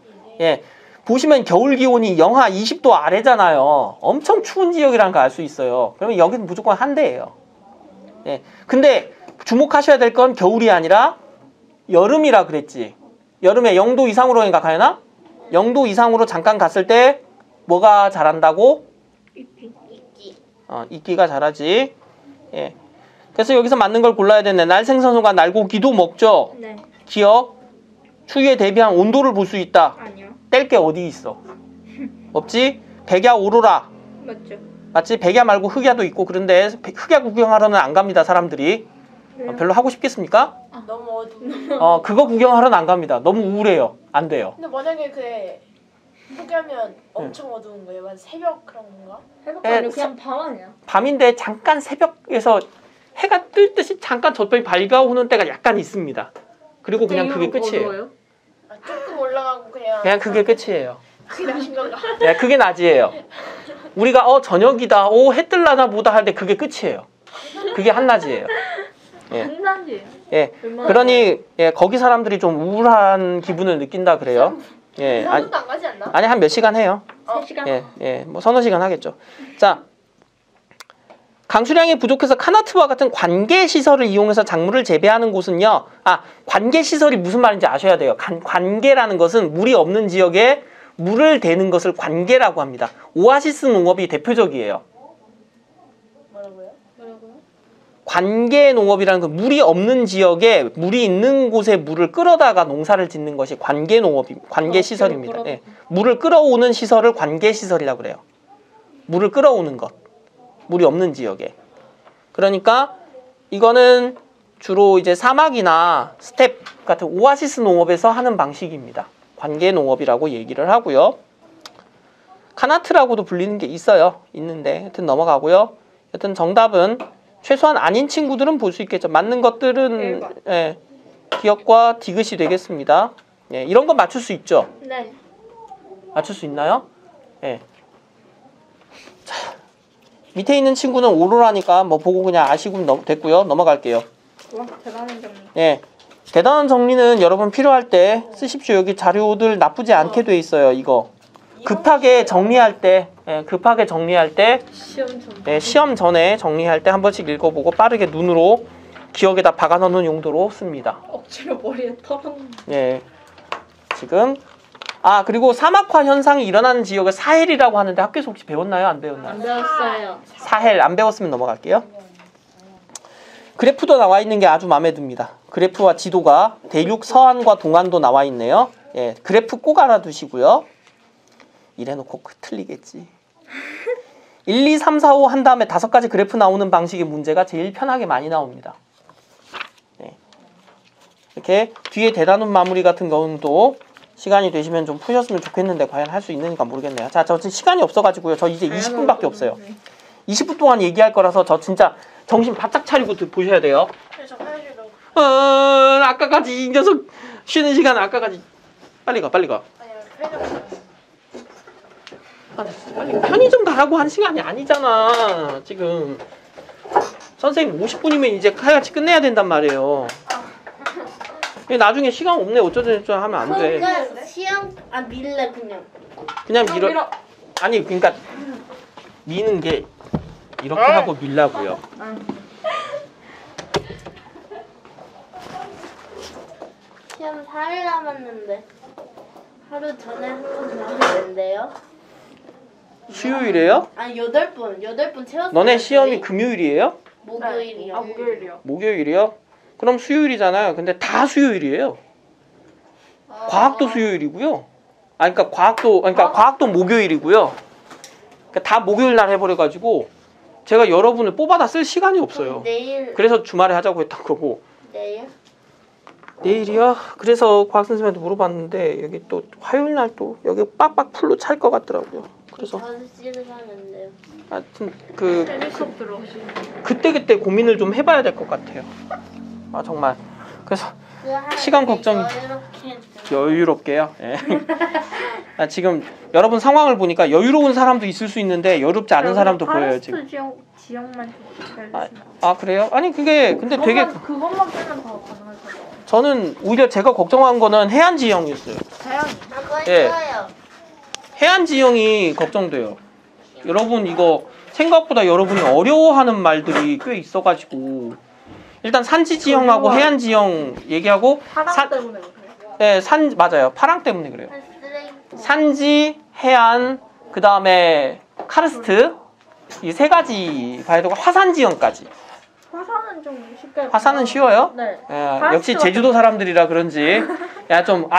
예. 보시면 겨울 기온이 영하 20도 아래잖아요. 엄청 추운 지역이라는 거 알 수 있어요. 그러면 여기는 무조건 한대예요. 예. 근데 주목하셔야 될 건 겨울이 아니라 여름이라 그랬지. 여름에 0도 이상으로 가나? 0도 이상으로 잠깐 갔을 때 뭐가 자란다고? 이끼가 자라지. 예. 그래서 여기서 맞는 걸 골라야 되네. 날생선과 날고기도 먹죠. 네. 기억. 추위에 대비한 온도를 볼 수 있다. 아니요. 뗄 게 어디 있어? 없지? 백야 오로라. 맞죠. 맞지? 백야 말고 흑야도 있고 그런데 흑야 구경하러는 안 갑니다. 사람들이. 별로 하고 싶겠습니까? 너무 어두워. 그거 구경하러는 안 갑니다. 너무 우울해요. 안 돼요. 근데 만약에 포기하면 엄청 어두운 거예요? 막 새벽 그런 건가? 해볼까? 아니요, 그냥 밤 아니야. 밤인데 잠깐 새벽에서 해가 뜰 듯이 잠깐 저쪽이 밝아오는 때가 약간 있습니다. 그리고 그냥 그게 끝이에요. 조금 올라가고 그냥 그게 끝이에요. 그게 나신 건가? 네, 그게 낮이에요. 우리가 저녁이다, 해 뜰라나 보다 할 때 그게 끝이에요. 그게 한낮이에요. 예. 한낮이에요. 예. 그러니 거기 사람들이 좀 우울한 기분을 느낀다 그래요. 예. 안 가지 않나? 아니 한 몇 시간 해요. 3시간? 예. 뭐 서너 시간 하겠죠. 자. 강수량이 부족해서 카나트와 같은 관계시설을 이용해서 작물을 재배하는 곳은요. 관계시설이 무슨 말인지 아셔야 돼요. 관계라는 것은 물이 없는 지역에 물을 대는 것을 관계라고 합니다. 오아시스 농업이 대표적이에요. 뭐라고요? 관계 농업이라는 건 물이 없는 지역에 물이 있는 곳에 물을 끌어다가 농사를 짓는 것이 관계 농업이 관계 시설입니다. 예. 물을 끌어오는 시설을 관계 시설이라고 그래요. 물을 끌어오는 것. 물이 없는 지역에. 그러니까 이거는 주로 이제 사막이나 스텝 같은 오아시스 농업에서 하는 방식입니다. 관계 농업이라고 얘기를 하고요. 카나트라고도 불리는 게 있어요. 있는데 하여튼 넘어가고요. 하여튼 정답은 최소한 아닌 친구들은 볼 수 있겠죠. 맞는 것들은 기억과 디귿이 되겠습니다. 예, 이런 거 맞출 수 있죠. 네. 맞출 수 있나요? 예. 자, 밑에 있는 친구는 오로라니까 뭐 보고 그냥 아시고 됐고요. 넘어갈게요. 와, 대단한 정리. 예. 대단한 정리는 여러분 필요할 때 쓰십시오. 여기 자료들 나쁘지 않게 돼 있어요. 이거 급하게 정리할 때, 급하게 정리할 때, 시험 전에 정리할 때 한 번씩 읽어보고 빠르게 눈으로 기억에다 박아넣는 용도로 씁니다. 억지로 머리에 털어놓는. 예. 지금 그리고 사막화 현상이 일어나는 지역을 사헬이라고 하는데 학교에서 혹시 배웠나요? 안 배웠나요? 안 배웠어요. 사헬 안 배웠으면 넘어갈게요. 그래프도 나와 있는 게 아주 마음에 듭니다. 그래프와 지도가 대륙 서안과 동안도 나와 있네요. 예, 그래프 꼭 알아두시고요. 이래놓고 틀리겠지. 1, 2, 3, 4, 5 한 다음에 5가지 그래프 나오는 방식의 문제가 제일 편하게 많이 나옵니다. 네. 이렇게 뒤에 대단원 마무리 같은 경우도 시간이 되시면 좀 푸셨으면 좋겠는데 과연 할 수 있는가 모르겠네요. 자, 저 지금 시간이 없어가지고요. 저 이제 20분밖에 없어요. 20분 동안 얘기할 거라서 저 진짜 정신 바짝 차리고 보셔야 돼요. 그래서 화장실로. 아까까지 이 녀석 쉬는 시간 아까까지 빨리 가. 아니요, 편의점. 빨리 편의점 가라고 한 시간이 아니잖아. 지금 선생님 50분이면 이제 같이 끝내야 된단 말이에요. 나중에 시간 없네 어쩌든 하면 안 돼. 그러니까 시험 밀래 그냥 밀어. 아니 그러니까 미는 게 이렇게 하고 밀라고요. 시험 4일 남았는데 하루 전에 한 번 나오면 된대요. 수요일이에요? 아니 8분 채웠어요. 너네 시험이 금요일이에요? 목요일이요. 목요일이요. 목요일이요? 그럼 수요일이잖아요. 근데 다 수요일이에요. 과학도 수요일이고요. 그러니까 과학도 목요일이고요. 그러니까 다 목요일 날 해버려가지고 제가 여러분을 뽑아다 쓸 시간이 없어요. 내일 그래서 주말에 하자고 했던 거고. 내일? 내일이요? 그래서 과학 선생님한테 물어봤는데 여기 또 화요일 날 또 여기 빡빡 풀로 찰 것 같더라고요. 그래서 5시를 사면 돼요. 하여튼 수업 들어오시는. 그때 고민을 좀 해봐야 될 것 같아요. 정말. 그래서 시간 걱정이 여유롭게요. 예. 지금 여러분 상황을 보니까 여유로운 사람도 있을 수 있는데 여유롭지 않은 사람도 보여요 지금. 지역만 그래요? 아니 근데 되게 그것만 빼면 더 가능하죠. 저는 오히려 제가 걱정한 거는 해안 지형이었어요. 예. 해안 지형이 걱정돼요. 여러분 이거 생각보다 여러분이 어려워하는 말들이 꽤 있어가지고 일단 산지 지형하고 해안 지형 얘기하고 파랑 때문에 그래요? 네, 맞아요. 파랑 때문에 그래요. 산지, 해안, 그 다음에 카르스트 이 3가지 봐야 되고 화산 지형까지. 화산은 좀 쉽게. 화산은 쉬워요? 네. 역시 제주도 사람들이라 그런지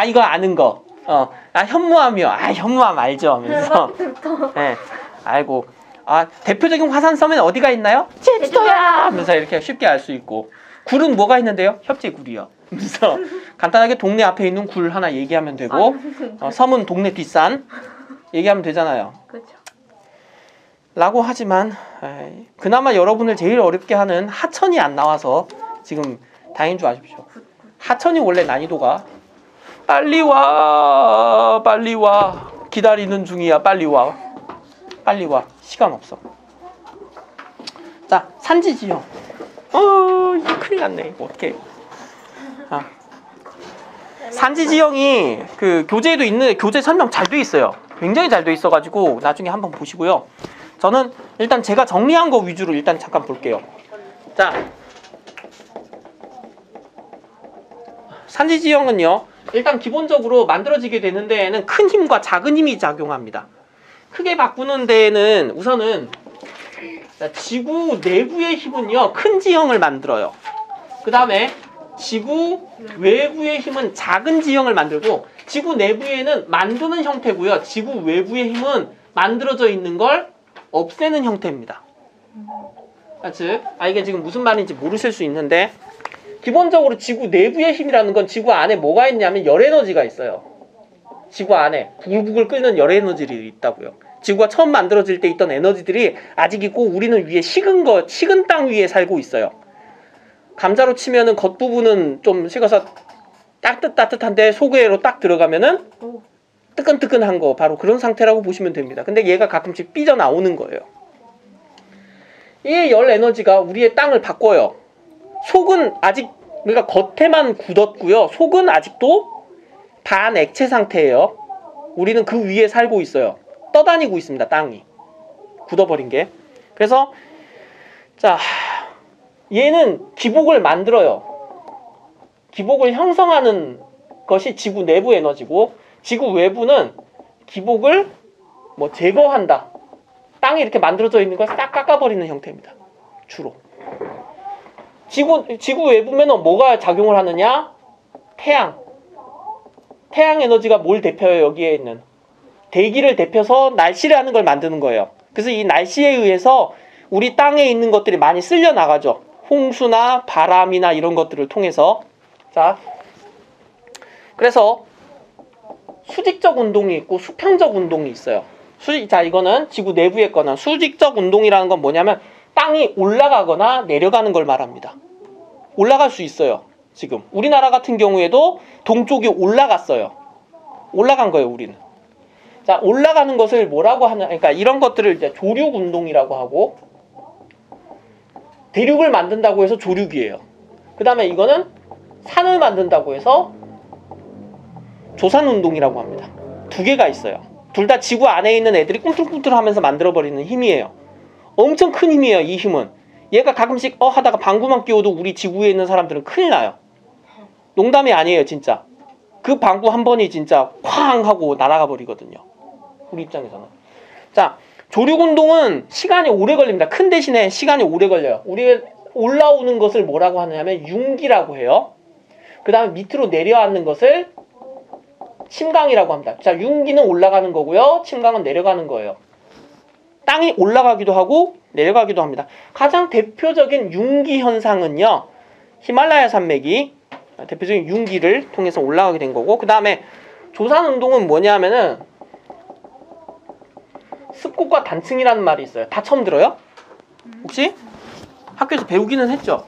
이거 아는 거. 현무암이요. 현무암 알죠? 하면서. 네. 아이고. 대표적인 화산섬은 어디가 있나요? 제주도야! 하면서 이렇게 쉽게 알 수 있고. 굴은 뭐가 있는데요? 협재굴이요. 그래서 간단하게 동네 앞에 있는 굴 하나 얘기하면 되고 섬은 동네 뒷산 얘기하면 되잖아요. 그렇죠. 라고 하지만 그나마 여러분을 제일 어렵게 하는 하천이 안 나와서 지금 다행인 줄 아십시오. 하천이 원래 난이도가 빨리 와 기다리는 중이야 빨리 와 시간 없어. 자 산지 지형. 이거 큰일 났네. 이거 어떡해. 산지 지형이 그 교재에도 있는 교재 설명 잘 돼 있어요. 굉장히 잘 돼 있어가지고 나중에 한번 보시고요. 저는 일단 제가 정리한 거 위주로 일단 잠깐 볼게요. 자, 산지 지형은요. 일단 기본적으로 만들어지게 되는 데에는 큰 힘과 작은 힘이 작용합니다. 크게 바꾸는 데에는 우선은 지구 내부의 힘은요. 큰 지형을 만들어요. 그 다음에 지구 외부의 힘은 작은 지형을 만들고 지구 내부에는 만드는 형태고요. 지구 외부의 힘은 만들어져 있는 걸 없애는 형태입니다. 즉, 이게 지금 무슨 말인지 모르실 수 있는데 기본적으로 지구 내부의 힘이라는 건 지구 안에 뭐가 있냐면 열에너지가 있어요. 지구 안에 부글부글 끓는 열에너지들이 있다고요. 지구가 처음 만들어질 때 있던 에너지들이 아직 있고 우리는 위에 식은 땅 위에 살고 있어요. 감자로 치면은 겉부분은 좀 식어서 따뜻한데 속으로 딱 들어가면은 뜨끈뜨끈한 거 바로 그런 상태라고 보시면 됩니다. 근데 얘가 가끔씩 삐져나오는 거예요. 이 열 에너지가 우리의 땅을 바꿔요. 속은 아직 그러니까 겉에만 굳었고요. 속은 아직도 반액체 상태예요. 우리는 그 위에 살고 있어요. 떠다니고 있습니다. 땅이. 굳어버린 게. 그래서 자, 얘는 기복을 만들어요. 기복을 형성하는 것이 지구 내부 에너지고 지구 외부는 기복을 뭐 제거한다. 땅이 이렇게 만들어져 있는 걸 싹 깎아버리는 형태입니다. 주로. 지구 외부면은 뭐가 작용을 하느냐? 태양. 태양 에너지가 뭘 대표해요? 여기에 있는. 대기를 대표서 날씨를 하는 걸 만드는 거예요. 그래서 이 날씨에 의해서 우리 땅에 있는 것들이 많이 쓸려 나가죠. 홍수나 바람이나 이런 것들을 통해서. 자, 그래서 수직적 운동이 있고 수평적 운동이 있어요. 자, 이거는 지구 내부에 거나 수직적 운동이라는 건 뭐냐면 땅이 올라가거나 내려가는 걸 말합니다. 올라갈 수 있어요. 지금 우리나라 같은 경우에도 동쪽이 올라갔어요. 올라간 거예요, 우리는. 자, 올라가는 것을 뭐라고 하냐? 그러니까 이런 것들을 이제 조륙 운동이라고 하고 대륙을 만든다고 해서 조륙이에요. 그 다음에 이거는 산을 만든다고 해서 조산 운동이라고 합니다. 두 개가 있어요. 둘 다 지구 안에 있는 애들이 꿈틀꿈틀하면서 만들어버리는 힘이에요. 엄청 큰 힘이에요, 이 힘은. 얘가 가끔씩 하다가 방구만 끼워도 우리 지구에 있는 사람들은 큰일 나요. 농담이 아니에요, 진짜. 그 방구 한 번이 진짜 쾅 하고 날아가 버리거든요. 우리 입장에서는. 자, 조륙운동은 시간이 오래 걸립니다. 큰 대신에 시간이 오래 걸려요. 우리가 올라오는 것을 뭐라고 하냐면 융기라고 해요. 그 다음에 밑으로 내려앉는 것을 침강이라고 합니다. 자, 융기는 올라가는 거고요. 침강은 내려가는 거예요. 땅이 올라가기도 하고 내려가기도 합니다. 가장 대표적인 융기 현상은요. 히말라야 산맥이 대표적인 융기를 통해서 올라가게 된 거고, 그 다음에 조산운동은 뭐냐면은 습곡과 단층이라는 말이 있어요. 다 처음 들어요? 혹시? 학교에서 배우기는 했죠?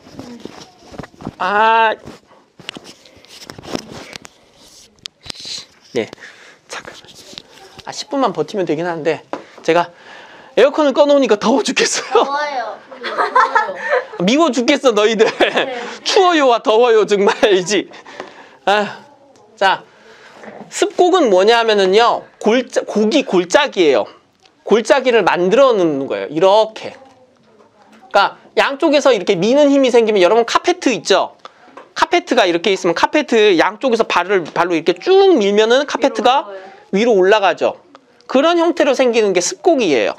네, 잠깐만. 10분만 버티면 되긴 하는데 제가 에어컨을 꺼놓으니까 더워 죽겠어요. 더워요. 미워 죽겠어 너희들. 추워요와 더워요 정말이지. 자, 습곡은 뭐냐 하면은요, 고기 골짜기예요. 골짜기를 만들어 놓는 거예요. 이렇게. 그러니까 양쪽에서 이렇게 미는 힘이 생기면, 여러분 카페트 있죠? 카페트가 이렇게 있으면 카페트 양쪽에서 발로 이렇게 쭉 밀면은 카페트가 위로 올라가죠. 그런 형태로 생기는 게 습곡이에요.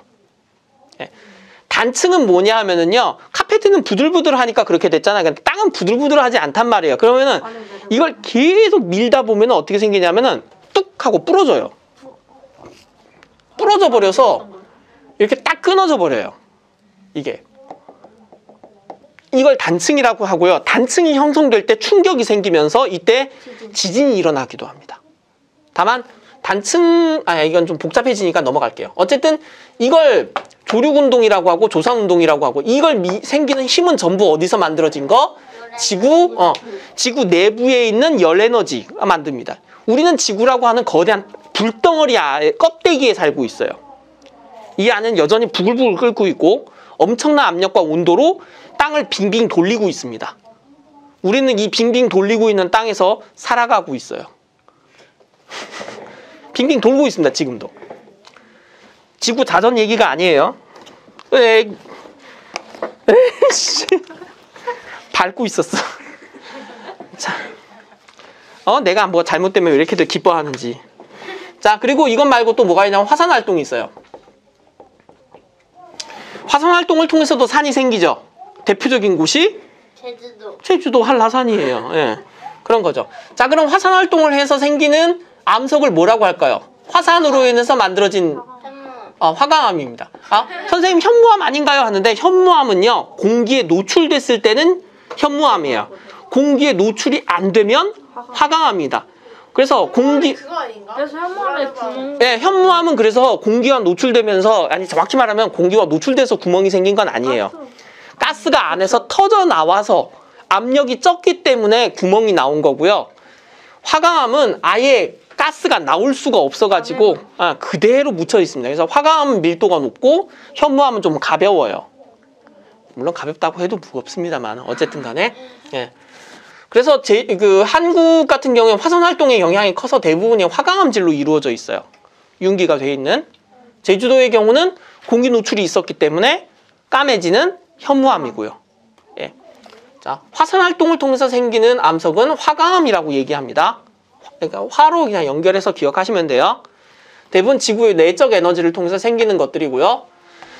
예. 단층은 뭐냐 하면은요, 카페트는 부들부들하니까 그렇게 됐잖아요. 근데 땅은 부들부들하지 않단 말이에요. 그러면은 이걸 계속 밀다 보면은 어떻게 생기냐면은 뚝 하고 부러져요. 부러져 버려서 이렇게 딱 끊어져 버려요. 이걸 단층이라고 하고요. 단층이 형성될 때 충격이 생기면서 이때 지진이 일어나기도 합니다. 다만 단층, 이건 좀 복잡해지니까 넘어갈게요. 어쨌든 이걸 조륙운동이라고 하고 조산운동이라고 하고, 이걸 생기는 힘은 전부 어디서 만들어진 거? 지구 내부에 있는 열에너지가 만듭니다. 우리는 지구라고 하는 거대한 불덩어리 껍데기에 살고 있어요. 이 안은 여전히 부글부글 끓고 있고 엄청난 압력과 온도로 땅을 빙빙 돌리고 있습니다. 우리는 이 빙빙 돌리고 있는 땅에서 살아가고 있어요. 빙빙 돌고 있습니다. 지금도. 지구 자전 얘기가 아니에요. 에이씨. 밟고 있었어. 자, 내가 뭐 잘못되면 왜 이렇게들 기뻐하는지. 자, 그리고 이것 말고 또 뭐가 있냐면 화산 활동이 있어요. 화산 활동을 통해서도 산이 생기죠. 대표적인 곳이 제주도 한라산이에요. 예, 그런 거죠. 자, 그럼 화산 활동을 해서 생기는 암석을 뭐라고 할까요? 화산으로 인해서 만들어진 화강암입니다. 선생님 현무암 아닌가요? 하는데, 현무암은요 공기에 노출됐을 때는 현무암이에요. 공기에 노출이 안 되면 화강암이다. 그래서 그거 아닌가? 그래서 현무암에 구멍. 네, 현무암은 그래서 공기가 노출되면서, 정확히 말하면 공기가 노출돼서 구멍이 생긴 건 아니에요. 가스가 안에서 터져 나와서 압력이 적기 때문에 구멍이 나온 거고요. 화강암은 아예 가스가 나올 수가 없어가지고 그대로 묻혀 있습니다. 그래서 화강암은 밀도가 높고 현무암은 좀 가벼워요. 물론 가볍다고 해도 무겁습니다만 어쨌든 간에. 예. 그래서 한국 같은 경우에 화산 활동의 영향이 커서 대부분이 화강암질로 이루어져 있어요. 융기가 돼 있는. 제주도의 경우는 공기 노출이 있었기 때문에 까매지는 현무암이고요. 예. 자, 화산 활동을 통해서 생기는 암석은 화강암이라고 얘기합니다. 그러니까 화로 그냥 연결해서 기억하시면 돼요. 대부분 지구의 내적 에너지를 통해서 생기는 것들이고요.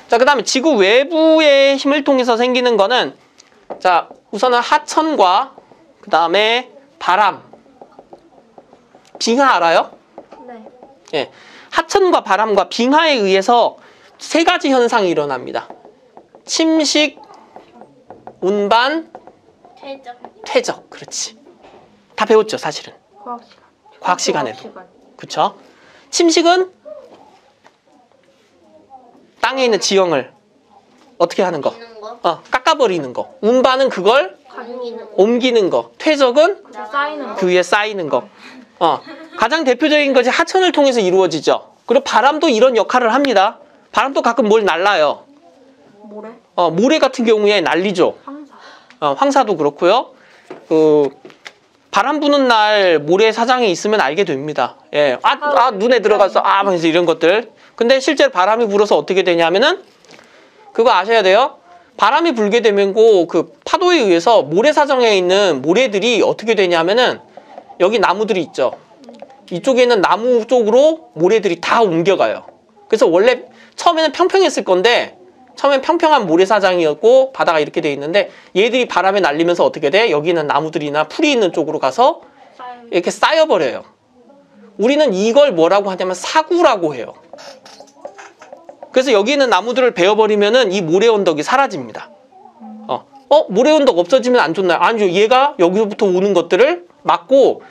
자, 그 다음에 지구 외부의 힘을 통해서 생기는 거는 자, 우선은 하천과 그 다음에 바람, 빙하 알아요? 네. 예, 하천과 바람과 빙하에 의해서 세 가지 현상이 일어납니다. 침식, 운반, 퇴적. 그렇지. 다 배웠죠, 사실은. 과학 시간에도. 그쵸? 침식은 땅에 있는 지형을 어떻게 하는 거? 깎아버리는 거. 운반은 그걸 옮기는 거. 퇴적은 그 위에 쌓이는 거. 가장 대표적인 것이 하천을 통해서 이루어지죠. 그리고 바람도 이런 역할을 합니다. 바람도 가끔 뭘 날라요. 모래? 모래 같은 경우에 날리죠. 황사도 그렇고요. 바람 부는 날 모래 사장이 있으면 알게 됩니다. 예, 눈에 들어갔어. 하면서 이런 것들. 근데 실제로 바람이 불어서 어떻게 되냐면은 그거 아셔야 돼요. 바람이 불게 되면 그 파도에 의해서 모래사장에 있는 모래들이 어떻게 되냐면은 여기 나무들이 있죠. 이쪽에 있는 나무 쪽으로 모래들이 다 옮겨가요. 그래서 원래 처음에는 평평했을 건데 처음엔 평평한 모래사장이었고 바다가 이렇게 돼 있는데 얘들이 바람에 날리면서 어떻게 돼? 여기 있는 나무들이나 풀이 있는 쪽으로 가서 이렇게 쌓여버려요. 우리는 이걸 뭐라고 하냐면 사구라고 해요. 그래서 여기 있는 나무들을 베어버리면은 이 모래 언덕이 사라집니다. 모래 언덕 없어지면 안 좋나요? 아니죠. 얘가 여기서부터 오는 것들을 막고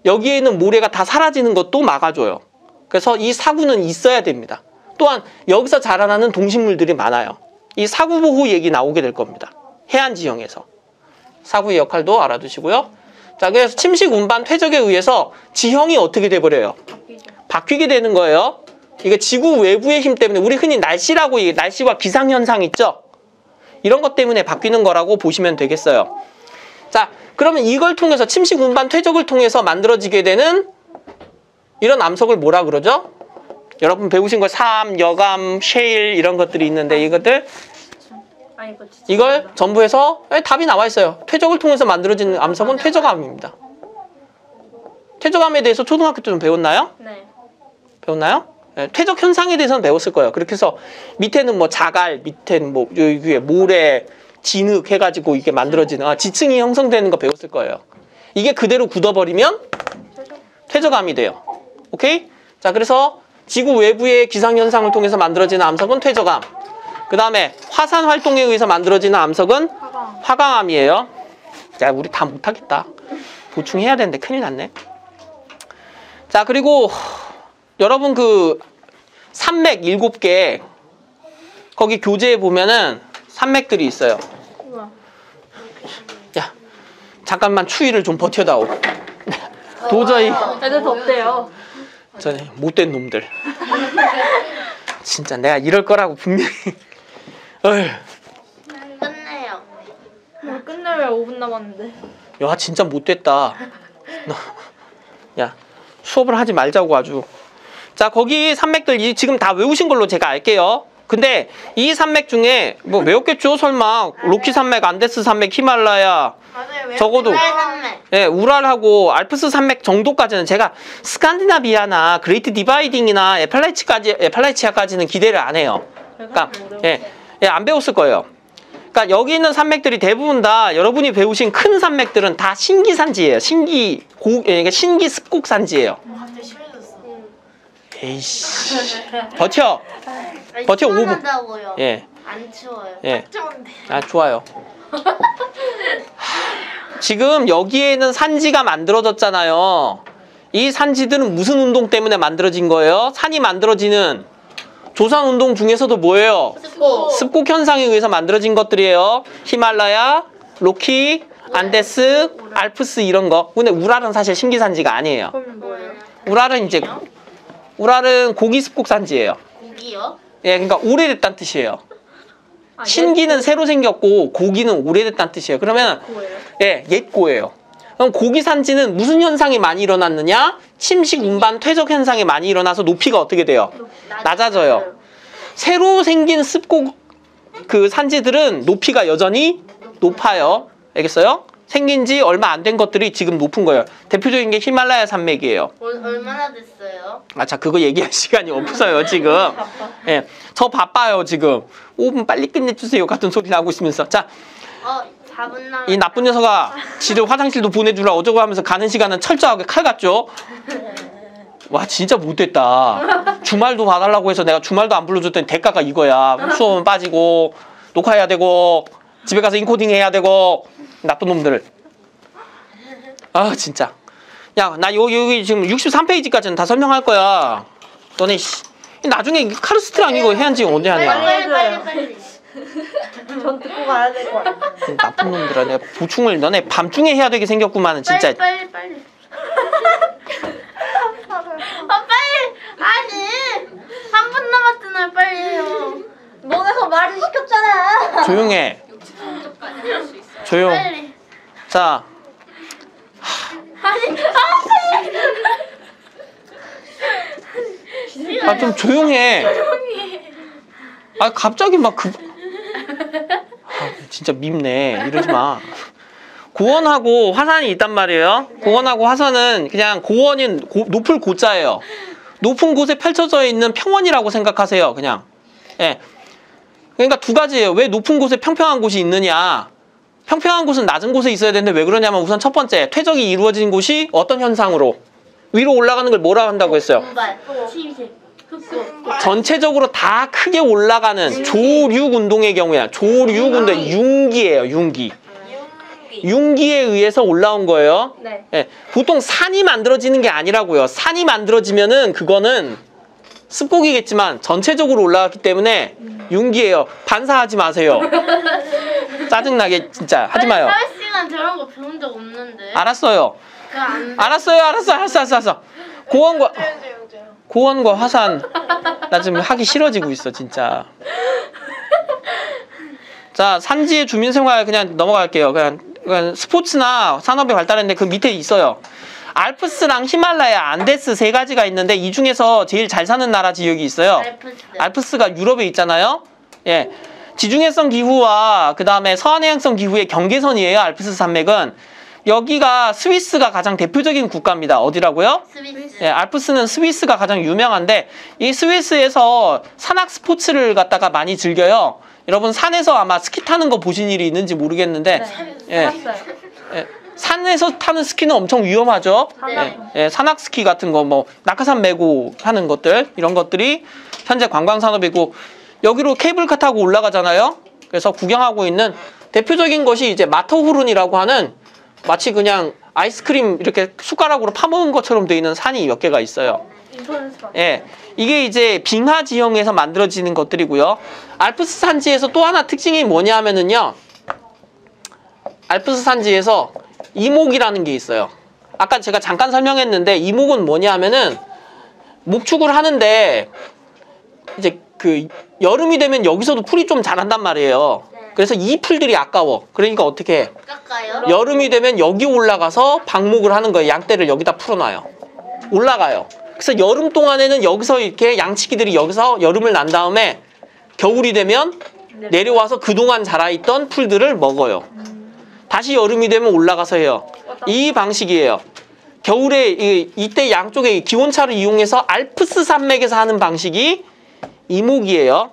여기에 있는 모래가 다 사라지는 것도 막아줘요. 그래서 이 사구는 있어야 됩니다. 또한 여기서 자라나는 동식물들이 많아요. 이 사구 보호 얘기 나오게 될 겁니다. 해안 지형에서. 사구의 역할도 알아두시고요. 자, 그래서 침식, 운반, 퇴적에 의해서 지형이 어떻게 돼버려요? 바뀌게 되는 거예요. 이게 지구 외부의 힘 때문에 우리 흔히 날씨와 기상현상 있죠? 이런 것 때문에 바뀌는 거라고 보시면 되겠어요. 자, 그러면 이걸 통해서 침식, 운반, 퇴적을 통해서 만들어지게 되는 이런 암석을 뭐라 그러죠? 여러분 배우신 거 삼, 여감, 셰일 이런 것들이 있는데 이걸 전부 해서 답이 나와 있어요. 퇴적을 통해서 만들어지는 암석은 퇴적암입니다. 퇴적암에 대해서 초등학교 때 좀 배웠나요? 네. 배웠나요? 네, 퇴적 현상에 대해서는 배웠을 거예요. 그렇게 해서 밑에는 뭐 자갈, 밑에는 뭐 여기에 모래, 진흙 해가지고 이게 만들어지는 지층이 형성되는 거 배웠을 거예요. 이게 그대로 굳어버리면 퇴적암이 돼요. 오케이? 자, 그래서 지구 외부의 기상현상을 통해서 만들어지는 암석은 퇴적암. 그 다음에 화산 활동에 의해서 만들어지는 암석은 화강암이에요. 자, 우리 다 못하겠다. 보충해야 되는데 큰일 났네. 자, 그리고 여러분 산맥 7개 거기 교재에 보면은 산맥들이 있어요. 야, 잠깐만 추위를 좀 버텨다오. 도저히 애들 덥대요. 전에 못된 놈들. 진짜 내가 이럴 거라고 분명히. 끝내요. 끝내면 5분 남았는데. 야, 진짜 못됐다. 야, 수업을 하지 말자고 아주. 자, 거기 산맥들 지금 다 외우신 걸로 제가 알게요. 근데 이 산맥 중에 뭐 외웠겠죠? 설마 로키 산맥, 안데스 산맥, 히말라야, 적어도 예, 우랄하고 알프스 산맥 정도까지는 제가 스칸디나비아나 그레이트 디바이딩이나 에팔라이치아까지는 기대를 안 해요. 그러니까 안 배웠을 거예요. 그러니까 여기 있는 산맥들이 대부분 다 여러분이 배우신 큰 산맥들은 다 신기산지예요. 신기 습곡산지예요. 에이씨, 버텨 5분. 한다고요. 예. 안 추워요. 예. 좋아요. 지금 여기에는 산지가 만들어졌잖아요. 이 산지들은 무슨 운동 때문에 만들어진 거예요? 산이 만들어지는 조산 운동 중에서도 뭐예요? 습곡 현상에 의해서 만들어진 것들이에요. 히말라야, 로키, 안데스, 알프스 이런 거. 근데 우랄은 사실 신기산지가 아니에요. 그러면 뭐예요? 우랄은 고기 습곡 산지예요. 고기요? 예, 그러니까 오래됐다는 뜻이에요. 아, 신기는 새로 생겼고 고기는 오래됐다는 뜻이에요. 그러면 고예요? 예, 옛고예요. 그럼 고기 산지는 무슨 현상이 많이 일어났느냐? 침식, 운반, 퇴적 현상이 많이 일어나서 높이가 어떻게 돼요? 낮아져요. 새로 생긴 습곡 그 산지들은 높이가 여전히 높아요. 알겠어요? 생긴 지 얼마 안 된 것들이 지금 높은 거예요. 대표적인 게 히말라야 산맥이에요. 얼마나 됐어요? 아, 자, 그거 얘기할 시간이 없어요, 지금. 예, 저 바빠요, 지금. 5분 빨리 끝내주세요. 같은 소리 나고 있으면서. 자, 4분 남았다. 이 나쁜 녀석아, 지를 화장실도 보내주라 어쩌고 하면서 가는 시간은 철저하게 칼 같죠? 와, 진짜 못됐다. 주말도 봐달라고 해서 내가 주말도 안 불러줬더니 대가가 이거야. 수업은 빠지고, 녹화해야 되고, 집에 가서 인코딩 해야 되고, 나쁜 놈들. 아, 진짜. 야, 나 여기 지금 63페이지까지는 다 설명할 거야. 너네, 나중에 카르스트랑 이거 해야지 언제 하냐. 빨리. 전 듣고 가야 될 것 같아요. 나쁜 놈들아. 내가 보충을 너네 밤중에 해야 되게 생겼구만은, 진짜. 빨리. 아니 3분 남았잖아. 빨리 해요. 너네서 말을 시켰잖아. 조용해. 조용. 빨리. 자, 아, 좀 조용해. 아, 갑자기 막 진짜 밉네. 이러지 마. 고원하고 화산이 있단 말이에요. 고원하고 화산은 그냥 고원인 높을 고자예요. 높은 곳에 펼쳐져 있는 평원이라고 생각하세요. 그냥. 예. 그러니까 두 가지예요. 왜 높은 곳에 평평한 곳이 있느냐. 평평한 곳은 낮은 곳에 있어야 되는데 왜 그러냐면 우선 첫 번째, 퇴적이 이루어진 곳이 어떤 현상으로? 위로 올라가는 걸 뭐라 한다고 했어요? 분발. 침식. 흡수. 전체적으로 다 크게 올라가는 조륙 운동의 경우야. 조륙 운동, 융기예요. 융기. 융기에 의해서 올라온 거예요. 네. 예, 보통 산이 만들어지는 게 아니라고요. 산이 만들어지면은 그거는 습곡이겠지만 전체적으로 올라갔기 때문에 융기예요. 반사하지 마세요. 짜증나게 진짜 하지 마요. 사회시간 저런 거 배운 적 없는데. 알았어요. 알았어. 고원과 화산 나 지금 하기 싫어지고 있어 진짜. 자, 산지의 주민생활 그냥 넘어갈게요. 그냥 스포츠나 산업이 발달했는데 그 밑에 있어요. 알프스랑 히말라야, 안데스 세 가지가 있는데 이 중에서 제일 잘 사는 나라 지역이 있어요. 알프스가 유럽에 있잖아요. 예, 지중해성 기후와 그 다음에 서한해양성 기후의 경계선이에요. 알프스 산맥은. 여기가 스위스가 가장 대표적인 국가입니다. 어디라고요? 스위스. 예, 알프스는 스위스가 가장 유명한데 이 스위스에서 산악 스포츠를 갖다가 많이 즐겨요. 여러분 산에서 아마 스키 타는 거 보신 일이 있는지 모르겠는데 예, 산에서 타는 스키는 엄청 위험하죠. 예, 산악 스키 같은 거 뭐 낙하산 메고 하는 것들 이런 것들이 현재 관광 산업이고 여기로 케이블카 타고 올라가잖아요. 그래서 구경하고 있는 대표적인 것이 이제 마터후룬이라고 하는 마치 그냥 아이스크림 이렇게 숟가락으로 파먹은 것처럼 되어 있는 산이 몇 개가 있어요. 예, 이게 이제 빙하 지형에서 만들어지는 것들이고요. 알프스 산지에서 또 하나 특징이 뭐냐 하면은요. 알프스 산지에서 이목이라는 게 있어요. 아까 제가 잠깐 설명했는데 이목은 뭐냐 하면은 목축을 하는데 이제 그 여름이 되면 여기서도 풀이 좀 자란단 말이에요. 그래서 이 풀들이 아까워. 그러니까 어떻게 해? 깎아요? 여름이 되면 여기 올라가서 방목을 하는 거예요. 양떼를 여기다 풀어놔요. 올라가요. 그래서 여름 동안에는 여기서 이렇게 양치기들이 여기서 여름을 난 다음에 겨울이 되면 내려와서 그동안 자라있던 풀들을 먹어요. 다시 여름이 되면 올라가서 해요. 이 방식이에요. 겨울에 이때 양쪽에 기온차를 이용해서 알프스 산맥에서 하는 방식이 이목이에요.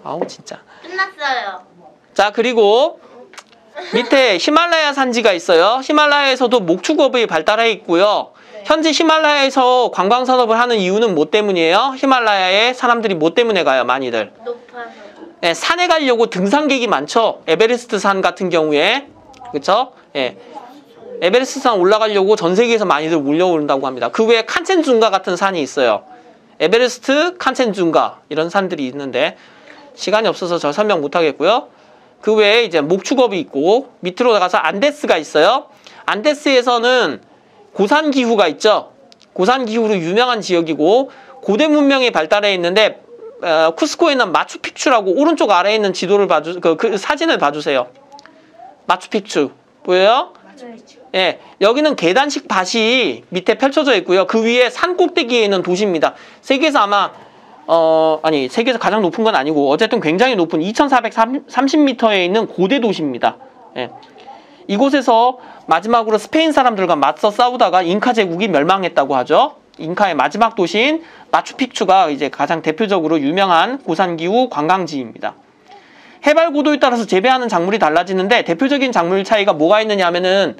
아우 진짜. 끝났어요. 자, 그리고 밑에 히말라야 산지가 있어요. 히말라야에서도 목축업이 발달해 있고요. 현재 히말라야에서 관광산업을 하는 이유는 뭐 때문이에요? 히말라야에 사람들이 뭐 때문에 가요? 많이들. 높아서. 네, 산에 가려고 등산객이 많죠. 에베레스트 산 같은 경우에. 그쵸? 예. 에베레스트 산 올라가려고 전 세계에서 많이들 몰려온다고 합니다. 그 외에 칸첸중가 같은 산이 있어요. 에베레스트, 칸첸중가 이런 산들이 있는데 시간이 없어서 저 설명 못 하겠고요. 그 외에 이제 목축업이 있고 밑으로 나가서 안데스가 있어요. 안데스에서는 고산 기후가 있죠. 고산기후로 유명한 지역이고 고대 문명이 발달해 있는데 쿠스코에 있는 마추픽추라고 오른쪽 아래에 있는 지도를 그 사진을 봐주세요. 마추픽추 보여요? 예, 여기는 계단식 밭이 밑에 펼쳐져 있고요. 그 위에 산 꼭대기에 있는 도시입니다. 세계에서 아마 아니 세계에서 가장 높은 건 아니고 어쨌든 굉장히 높은 2430m에 있는 고대 도시입니다. 예. 이곳에서 마지막으로 스페인 사람들과 맞서 싸우다가 잉카 제국이 멸망했다고 하죠. 잉카의 마지막 도시인 마추픽추가 이제 가장 대표적으로 유명한 고산기후 관광지입니다. 해발 고도에 따라서 재배하는 작물이 달라지는데 대표적인 작물 차이가 뭐가 있느냐 하면은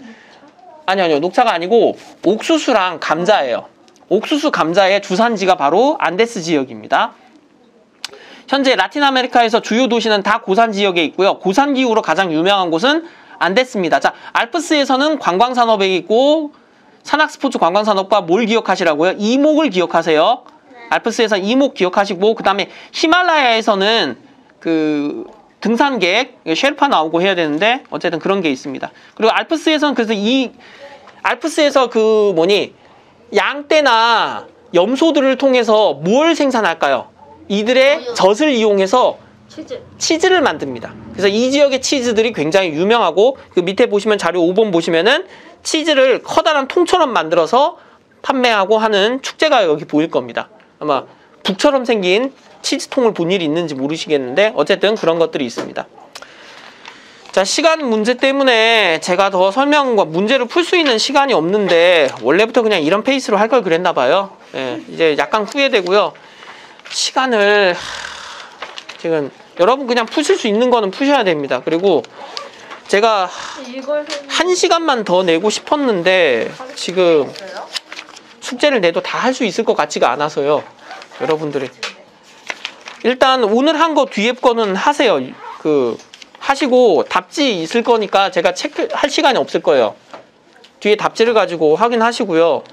아니요 녹차가 아니고 옥수수랑 감자예요. 옥수수 감자의 주산지가 바로 안데스 지역입니다. 현재 라틴 아메리카에서 주요 도시는 다 고산 지역에 있고요. 고산기후로 가장 유명한 곳은 안데스입니다. 자, 알프스에서는 관광산업에 있고 산악스포츠 관광산업과 뭘 기억하시라고요? 이목을 기억하세요. 알프스에서 이목 기억하시고 그 다음에 히말라야에서는 그 등산객, 셰르파 나오고 해야 되는데 어쨌든 그런 게 있습니다. 그리고 알프스에서는 그래서 알프스에서 그 양떼나 염소들을 통해서 뭘 생산할까요? 이들의 젖을 이용해서 치즈를 만듭니다. 그래서 이 지역의 치즈들이 굉장히 유명하고 그 밑에 보시면 자료 5번 보시면은 치즈를 커다란 통처럼 만들어서 판매하고 하는 축제가 여기 보일 겁니다. 아마 북처럼 생긴 치즈통을 본 일이 있는지 모르시겠는데 어쨌든 그런 것들이 있습니다. 자, 시간 문제 때문에 제가 더 설명과 문제를 풀 수 있는 시간이 없는데 원래부터 그냥 이런 페이스로 할 걸 그랬나 봐요. 예, 이제 약간 후회되고요. 시간을 지금 여러분 그냥 푸실 수 있는 거는 푸셔야 됩니다. 그리고 제가 1시간만 더 내고 싶었는데 지금 숙제를 내도 다 할 수 있을 것 같지가 않아서요. 여러분들이 일단 오늘 한 거 뒤에 거는 하세요. 하시고 답지 있을 거니까 제가 체크할 시간이 없을 거예요. 뒤에 답지를 가지고 확인하시고요.